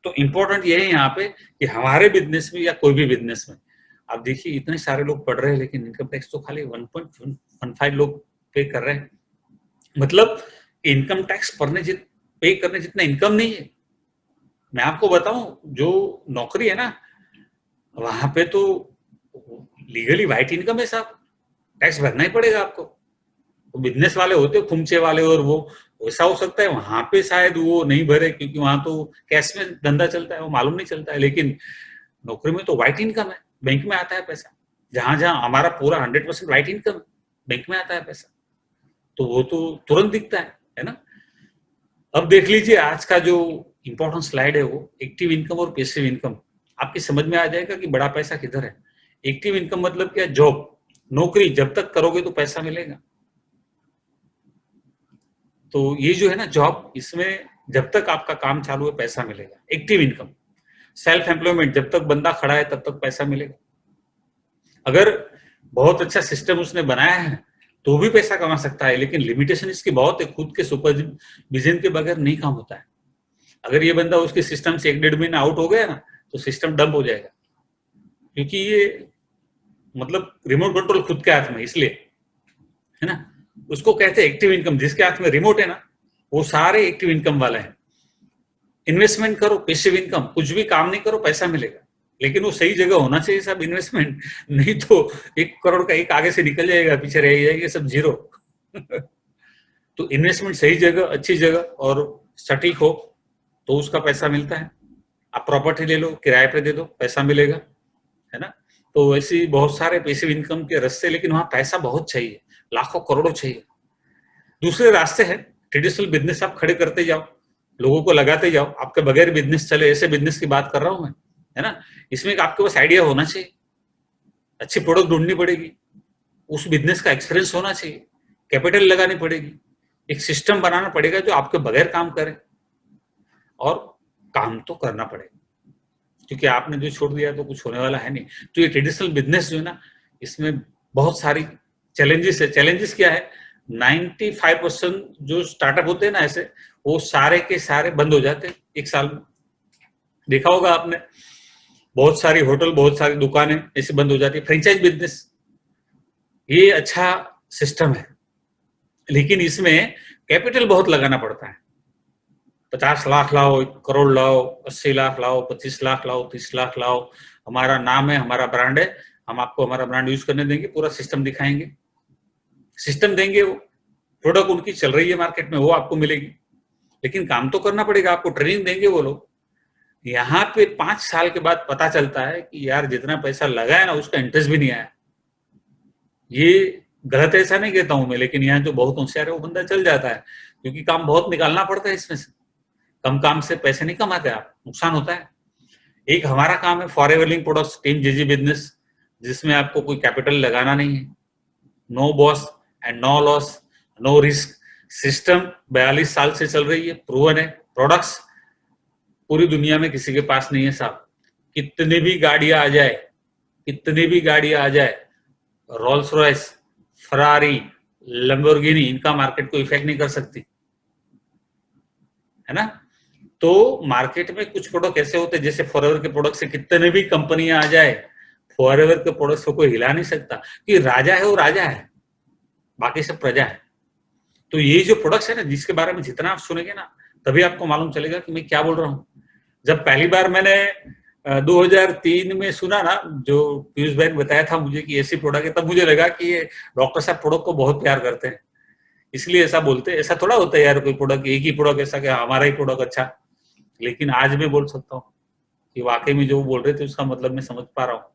तो इंपॉर्टेंट ये है यहाँ पे कि हमारे बिजनेस में या कोई भी बिजनेस में आप देखिए इतने सारे लोग पढ़ रहे हैं, लेकिन इनकम टैक्स तो खाली 1.15 लोग पे कर रहे हैं। मतलब इनकम टैक्स पे करने जितना इनकम नहीं है। मैं आपको बताऊं, जो नौकरी है ना वहां पे तो लीगली व्हाइट इनकम है साहब, टैक्स भरना ही पड़ेगा आपको। वो बिजनेस वाले होते हैं खुमचे वाले, और वो ऐसा हो सकता है वहां पे शायद वो नहीं भरे क्योंकि वहां तो कैश में धंधा चलता है, वो मालूम नहीं चलता है। लेकिन नौकरी में तो व्हाइट इनकम है, बैंक में आता है पैसा। जहां जहां हमारा पूरा 100% व्हाइट इनकम है, बैंक में आता है पैसा, तो वो तो तुरंत दिखता है ना? अब देख लीजिए आज का जो इंपॉर्टेंट स्लाइड है वो एक्टिव इनकम और पैसिव इनकम। आपकी समझ में आ जाएगा कि बड़ा पैसा किधर है। एक्टिव इनकम मतलब क्या? जॉब, नौकरी जब तक करोगे तो पैसा मिलेगा। तो ये जो है ना जॉब, इसमें जब तक आपका काम चालू है पैसा मिलेगा, एक्टिव इनकम। सेल्फ एम्प्लॉयमेंट, जब तक बंदा खड़ा है तब तक पैसा मिलेगा। अगर बहुत अच्छा सिस्टम उसने बनाया है तो भी पैसा कमा सकता है, लेकिन लिमिटेशन इसकी बहुत है, खुद के सुपरविजन के बगैर नहीं काम होता है। अगर ये बंदा उसके सिस्टम से 1-1.5 महीना आउट हो गया ना तो सिस्टम डंप हो जाएगा, क्योंकि ये मतलब रिमोट कंट्रोल खुद के हाथ में, इसलिए, है ना? उसको कहते हैं एक्टिव इनकम। जिसके हाथ में रिमोट है ना वो सारे एक्टिव इनकम वाले हैं। इन्वेस्टमेंट करो, पैसिव इनकम, कुछ भी काम नहीं करो पैसा मिलेगा, लेकिन वो सही जगह होना चाहिए सब इन्वेस्टमेंट। नहीं तो 1 करोड़ का एक आगे से निकल जाएगा, पीछे रह जाएगा सब जीरो। तो इन्वेस्टमेंट सही जगह, अच्छी जगह और सटीक हो तो उसका पैसा मिलता है। आप प्रॉपर्टी ले लो, किराए पे दे दो, पैसा मिलेगा, है ना? तो ऐसी बहुत सारे पैसिव इनकम के रास्ते, लेकिन वहां पैसा बहुत चाहिए, लाखों करोड़ों चाहिए। दूसरे रास्ते हैं, ट्रेडिशनल बिजनेस आप खड़े करते जाओ, लोगों को लगाते जाओ, आपके बगैर बिजनेस चले, ऐसे बिजनेस की बात कर रहा हूं मैं, है ना? इसमें आपके पास आइडिया होना चाहिए, अच्छी प्रोडक्ट ढूंढनी पड़ेगी, उस बिजनेस का एक्सपीरियंस होना चाहिए, कैपिटल लगानी पड़ेगी, एक सिस्टम बनाना पड़ेगा जो आपके बगैर काम करे, और काम तो करना पड़ेगा। क्योंकि आपने जो छोड़ दिया तो कुछ होने वाला है नहीं। तो ये ट्रेडिशनल बिजनेस जो है ना, इसमें बहुत सारी चैलेंजेस है। चैलेंजेस क्या है, 95% जो स्टार्टअप होते हैं ना ऐसे, वो सारे के सारे बंद हो जाते हैं एक साल में। देखा होगा आपने, बहुत सारी होटल, बहुत सारी दुकानें ऐसे बंद हो जाती है। फ्रेंचाइज बिजनेस ये अच्छा सिस्टम है, लेकिन इसमें कैपिटल बहुत लगाना पड़ता है। 50 लाख लाओ, 1 करोड़ लाओ, 80 लाख लाओ, 25 लाख लाओ, 30 लाख लाओ, हमारा नाम है, हमारा ब्रांड है, हम आपको हमारा ब्रांड यूज करने देंगे, पूरा सिस्टम दिखाएंगे, सिस्टम देंगे, वो प्रोडक्ट उनकी चल रही है मार्केट में, वो आपको मिलेगी। लेकिन काम तो करना पड़ेगा, आपको ट्रेनिंग देंगे वो लोग। यहाँ पे 5 साल के बाद पता चलता है कि यार जितना पैसा लगाया ना उसका इंटरेस्ट भी नहीं आया। ये गलत ऐसा नहीं कहता हूं मैं, लेकिन यहाँ जो बहुत होशियार है वो बंदा चल जाता है, क्योंकि काम बहुत निकालना पड़ता है इसमें से। कम काम से पैसे नहीं कमाते आप, नुकसान होता है। एक हमारा काम है forever link products team J बिजनेस, जिसमें आपको कोई कैपिटल लगाना नहीं है, no boss and no loss, no risk. System 42 साल से चल रही है, प्रूवन है। प्रोडक्ट्स पूरी दुनिया में किसी के पास नहीं है साहब। कितनी भी गाड़ियां आ जाए, कितनी भी गाड़ियां आ जाए, रोल्स रॉयस, फरारी, लैम्बोर्गिनी, इनका मार्केट को इफेक्ट नहीं कर सकती, है ना। तो मार्केट में कुछ प्रोडक्ट ऐसे होते हैं, जैसे फॉरएवर के प्रोडक्ट से कितने भी कंपनियां आ जाए, फॉरएवर के प्रोडक्ट को कोई हिला नहीं सकता, कि राजा है वो राजा है, बाकी सब प्रजा है। तो ये जो प्रोडक्ट्स है ना, जिसके बारे में जितना आप सुनेंगे ना, तभी आपको मालूम चलेगा कि मैं क्या बोल रहा हूँ। जब पहली बार मैंने 2003 में सुना ना, जो पीयूष भाई ने बताया था मुझे कि ऐसी प्रोडक्ट है, तब मुझे लगा कि ये डॉक्टर साहब प्रोडक्ट को बहुत प्यार करते हैं, इसलिए ऐसा बोलते हैं। ऐसा थोड़ा होता है यार, कोई प्रोडक्ट एक ही प्रोडक्ट ऐसा कि हमारा ही प्रोडक्ट अच्छा। लेकिन आज मैं बोल सकता हूँ कि वाकई में जो वो बोल रहे थे उसका मतलब मैं समझ पा रहा हूँ।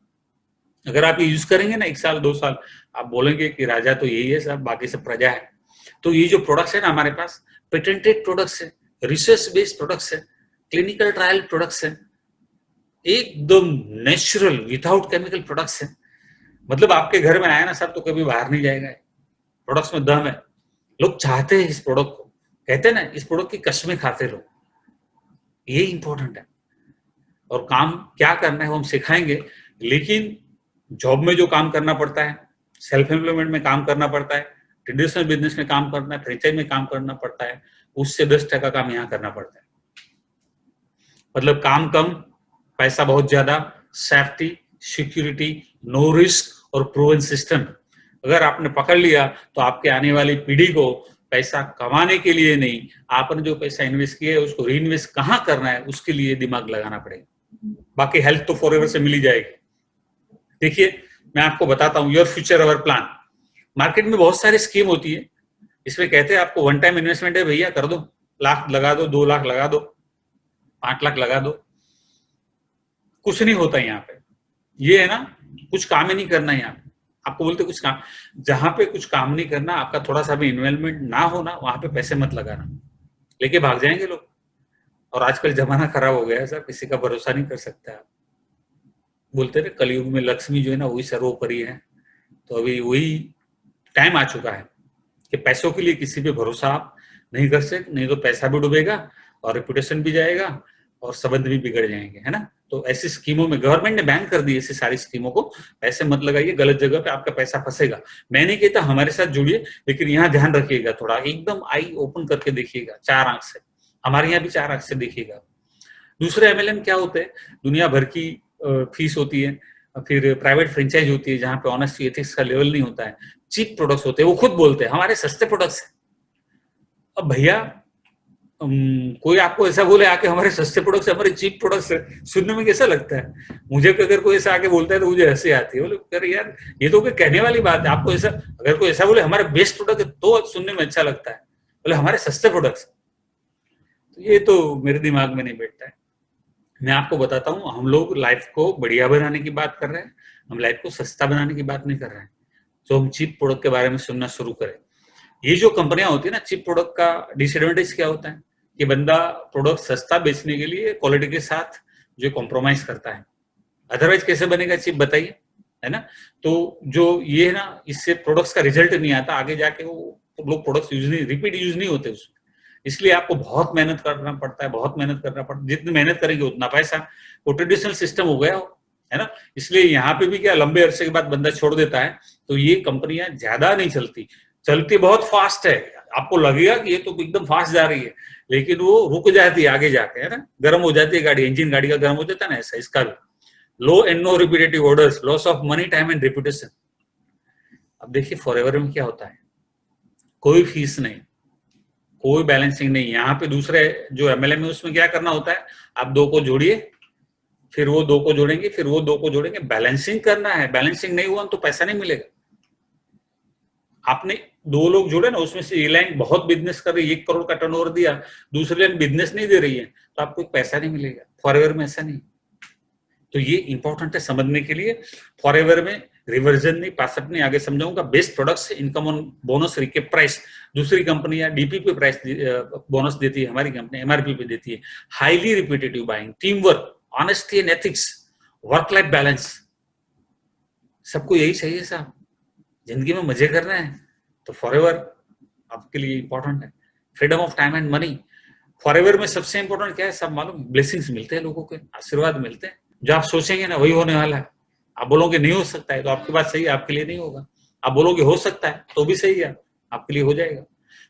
अगर आप ये यूज करेंगे ना 1 साल 2 साल, आप बोलेंगे कि राजा तो यही है सब, बाकी सब प्रजा है। तो ये जो प्रोडक्ट्स है ना हमारे पास, पेटेंटेड प्रोडक्ट्स है, रिसर्च बेस्ड प्रोडक्ट्स है, क्लिनिकल ट्रायल प्रोडक्ट्स है, एकदम नेचुरल विदाउट केमिकल प्रोडक्ट्स है। मतलब आपके घर में आया ना सब तो कभी बाहर नहीं जाएगा। प्रोडक्ट्स में दम है, लोग चाहते हैं इस प्रोडक्ट को, कहते हैं ना इस प्रोडक्ट की कस्में खाते लोग। ये इंपॉर्टेंट है। और काम क्या करना है वो हम सिखाएंगे, लेकिन जॉब में जो काम करना पड़ता है, सेल्फ एम्प्लॉयमेंट में काम करना पड़ता है, ट्रेडिशनल बिजनेस में काम करना है, फ्रेंचाइज में काम करना पड़ता है, उससे 10% काम यहाँ करना पड़ता है। मतलब काम कम, पैसा बहुत ज्यादा, सेफ्टी, सिक्योरिटी, नो रिस्क और प्रूवन सिस्टम। अगर आपने पकड़ लिया तो आपके आने वाली पीढ़ी को पैसा कमाने के लिए नहीं, आपने जो पैसा इन्वेस्ट किया है उसको री इन्वेस्ट कहाँ करना है उसके लिए दिमाग लगाना पड़ेगा। बाकी हेल्थ तो फॉरएवर से मिल ही जाएगी। देखिए मैं आपको बताता हूँ, your future our plan. Market में बहुत सारी स्कीम होती है, इसमें कहते हैं आपको 1 टाइम इन्वेस्टमेंट है भैया, कर दो, लाख लगा दो, 2 लाख लगा दो, 5 लाख लगा दो। कुछ नहीं होता यहाँ पे, ये है ना, कुछ काम ही नहीं करना यहाँ पे। आपको बोलते कुछ काम, जहां पे कुछ काम नहीं करना, आपका थोड़ा सा भी इन्वेस्टमेंट ना होना, वहां पे पैसे मत लगाना, लेके भाग जाएंगे लोग। और आजकल जमाना खराब हो गया है सर, किसी का भरोसा नहीं कर सकता आप। बोलते थे कलयुग में लक्ष्मी जो है ना वही सर्वोपरि है। तो अभी वही टाइम आ चुका है कि पैसों के लिए किसी पे भरोसा आप नहीं कर सकते, नहीं तो पैसा भी डूबेगा और रेपुटेशन भी जाएगा और संबंध भी बिगड़ जाएंगे, है ना। तो ऐसी स्कीमों में गवर्नमेंट ने बैन कर दी ऐसी सारी स्कीमों को, पैसे मत लगाइए, गलत जगह पे आपका पैसा फंसेगा। मैं नहीं कहता हमारे साथ जुड़िए, लेकिन यहाँ ध्यान रखिएगा, थोड़ा एकदम आई ओपन करके देखिएगा, 4 आंख से, हमारे यहाँ भी 4 आंख से देखिएगा। दूसरे एमएलएम क्या होते हैं, दुनिया भर की फीस होती है, फिर प्राइवेट फ्रेंचाइज होती है जहां पे ऑनेस्टी एथिक्स का लेवल नहीं होता है, चीप प्रोडक्ट्स होते हैं, वो खुद बोलते हैं हमारे सस्ते प्रोडक्ट्स हैं। अब भैया कोई आपको ऐसा बोले आके हमारे सस्ते प्रोडक्ट्स, हमारे चीप प्रोडक्ट्स है, सुनने में कैसा लगता है? मुझे अगर कोई ऐसा आके बोलता है तो मुझे हंसी आती है, बोले यार ये तो कोई कहने वाली बात है। आपको ऐसा, अगर कोई ऐसा बोले हमारे बेस्ट प्रोडक्ट है तो सुनने में अच्छा लगता है, बोले हमारे सस्ते प्रोडक्ट्स, तो ये तो मेरे दिमाग में नहीं बैठता है। मैं आपको बताता हूँ, हम लोग लाइफ को बढ़िया बनाने की बात कर रहे हैं, हम लाइफ को सस्ता बनाने की बात नहीं कर रहे हैं। तो हम चीप प्रोडक्ट के बारे में सुनना शुरू करें। ये जो कंपनियां होती है ना, चीप प्रोडक्ट का डिसएडवांटेज क्या होता है कि बंदा प्रोडक्ट सस्ता बेचने के लिए क्वालिटी के साथ जो कॉम्प्रोमाइज करता है। अदरवाइज कैसे बनेगा चीप, बताइए, है ना। तो जो ये है ना, इससे प्रोडक्ट्स का रिजल्ट नहीं आता, आगे जाके वो लोग प्रोडक्ट्स यूज नहीं, रिपीट यूज नहीं होते उसमें, इसलिए आपको बहुत मेहनत करना पड़ता है, बहुत मेहनत करना पड़ता है। जितनी मेहनत करेंगे उतना पैसा। वो ट्रेडिशनल सिस्टम हो गया है ना। इसलिए यहाँ पे भी क्या, लंबे अरसे के बाद बंदा छोड़ देता है तो ये कंपनियां ज्यादा नहीं चलती, चलती बहुत फास्ट है। आपको लगेगा कि ये तो एकदम फास्ट जा रही है, लेकिन वो रुक जाती है आगे जाके, है ना। गर्म हो जाती है गाड़ी, इंजन गाड़ी का गर्म हो जाता है ना, ऐसा इसका भी। Low and no repetitive orders, loss of money, time and reputation. अब देखिए फॉरएवर में क्या होता है, कोई फीस नहीं, कोई बैलेंसिंग नहीं। यहाँ पे दूसरे जो एमएलएम है उसमें क्या करना होता है, आप दो को जोड़िए, फिर वो दो को जोड़ेंगे, फिर वो दो को जोड़ेंगे, बैलेंसिंग करना है। बैलेंसिंग नहीं हुआ तो पैसा नहीं मिलेगा। आपने दो लोग जुड़े ना, उसमें से ये लाइन बहुत बिजनेस कर रही है, 1 करोड़ का टर्नओवर दिया, दूसरी लाइन बिजनेस नहीं दे रही है, तो आपको पैसा नहीं मिलेगा। फॉरएवर में ऐसा नहीं। तो ये इंपॉर्टेंट है समझने के लिए। फॉरएवर में रिवर्जन नहीं, पासअप नहीं, आगे समझाऊंगा। Best products, income on bonus, recap price. दूसरी कंपनियां डीपी पे प्राइस बोनस देती है, हमारी कंपनी एमआरपी पे देती है। Highly repetitive buying, team work, honesty and ethics, work life balance. सबको यही चाहिए साहब, जिंदगी में मजे करना है तो फॉरएवर आपके लिए इंपॉर्टेंट है। Freedom of time and money. Forever में सबसे इंपॉर्टेंट क्या है सब मालूम, ब्लेसिंग्स मिलते हैं लोगों के, आशीर्वाद मिलते हैं। जो आप सोचेंगे ना वही होने वाला है। आप बोलोगे नहीं हो सकता है तो आपकी बात सही है, आपके लिए नहीं होगा। आप बोलोगे हो सकता है तो भी सही है, आपके लिए हो जाएगा।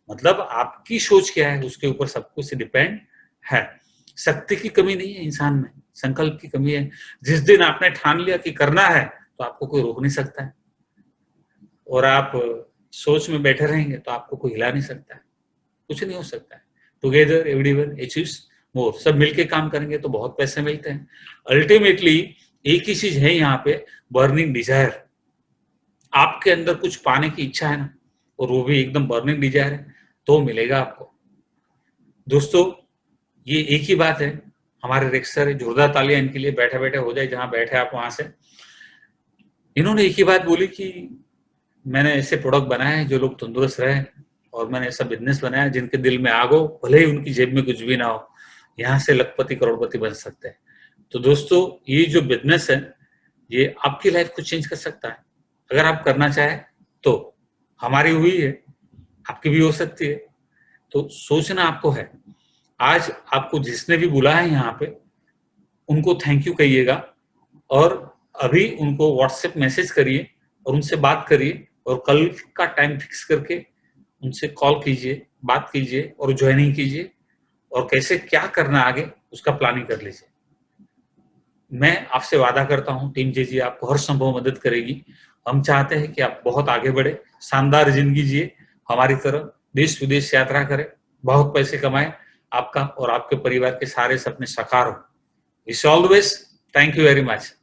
मतलब आपकी सोच क्या है उसके ऊपर सब कुछ डिपेंड है। शक्ति की कमी नहीं है इंसान में, संकल्प की कमी है। जिस दिन आपने ठान लिया कि करना है तो आपको कोई रोक नहीं सकता है, और आप सोच में बैठे रहेंगे तो आपको कोई हिला नहीं सकता है, कुछ नहीं हो सकता है। टुगेदर एवरीवन अचीव्स मोर। सब मिलके काम करेंगे तो बहुत पैसे मिलते हैं। अल्टीमेटली एक ही चीज है यहाँ पे, बर्निंग डिजायर। आपके अंदर कुछ पाने की इच्छा है ना, और वो भी एकदम बर्निंग डिजायर है, तो मिलेगा आपको। दोस्तों ये एक ही बात है, हमारे रेक्सर जोरदार तालियां इनके लिए, बैठे बैठे हो जाए जहां बैठे आप वहां से। इन्होंने एक ही बात बोली कि मैंने ऐसे प्रोडक्ट बनाए हैं जो लोग तंदुरुस्त रहे, और मैंने ऐसा बिजनेस बनाया जिनके दिल में आग हो, भले ही उनकी जेब में कुछ भी ना हो, यहाँ से लखपति करोड़पति बन सकते हैं। तो दोस्तों ये जो बिजनेस है ये आपकी लाइफ को चेंज कर सकता है अगर आप करना चाहें तो। हमारी हुई है, आपकी भी हो सकती है। तो सोचना आपको है। आज आपको जिसने भी बुलाया है यहाँ पे उनको थैंक यू कहिएगा, और अभी उनको व्हाट्सएप मैसेज करिए और उनसे बात करिए, और कल का टाइम फिक्स करके उनसे कॉल कीजिए, बात कीजिए और ज्वाइनिंग कीजिए, और कैसे क्या करना आगे उसका प्लानिंग कर लीजिए। मैं आपसे वादा करता हूं टीम जेजी आपको हर संभव मदद करेगी। हम चाहते हैं कि आप बहुत आगे बढ़े, शानदार जिंदगी जिए, हमारी तरह देश विदेश यात्रा करें, बहुत पैसे कमाएं, आपका और आपके परिवार के सारे सपने साकार हो। Wish all the best. Thank you very much.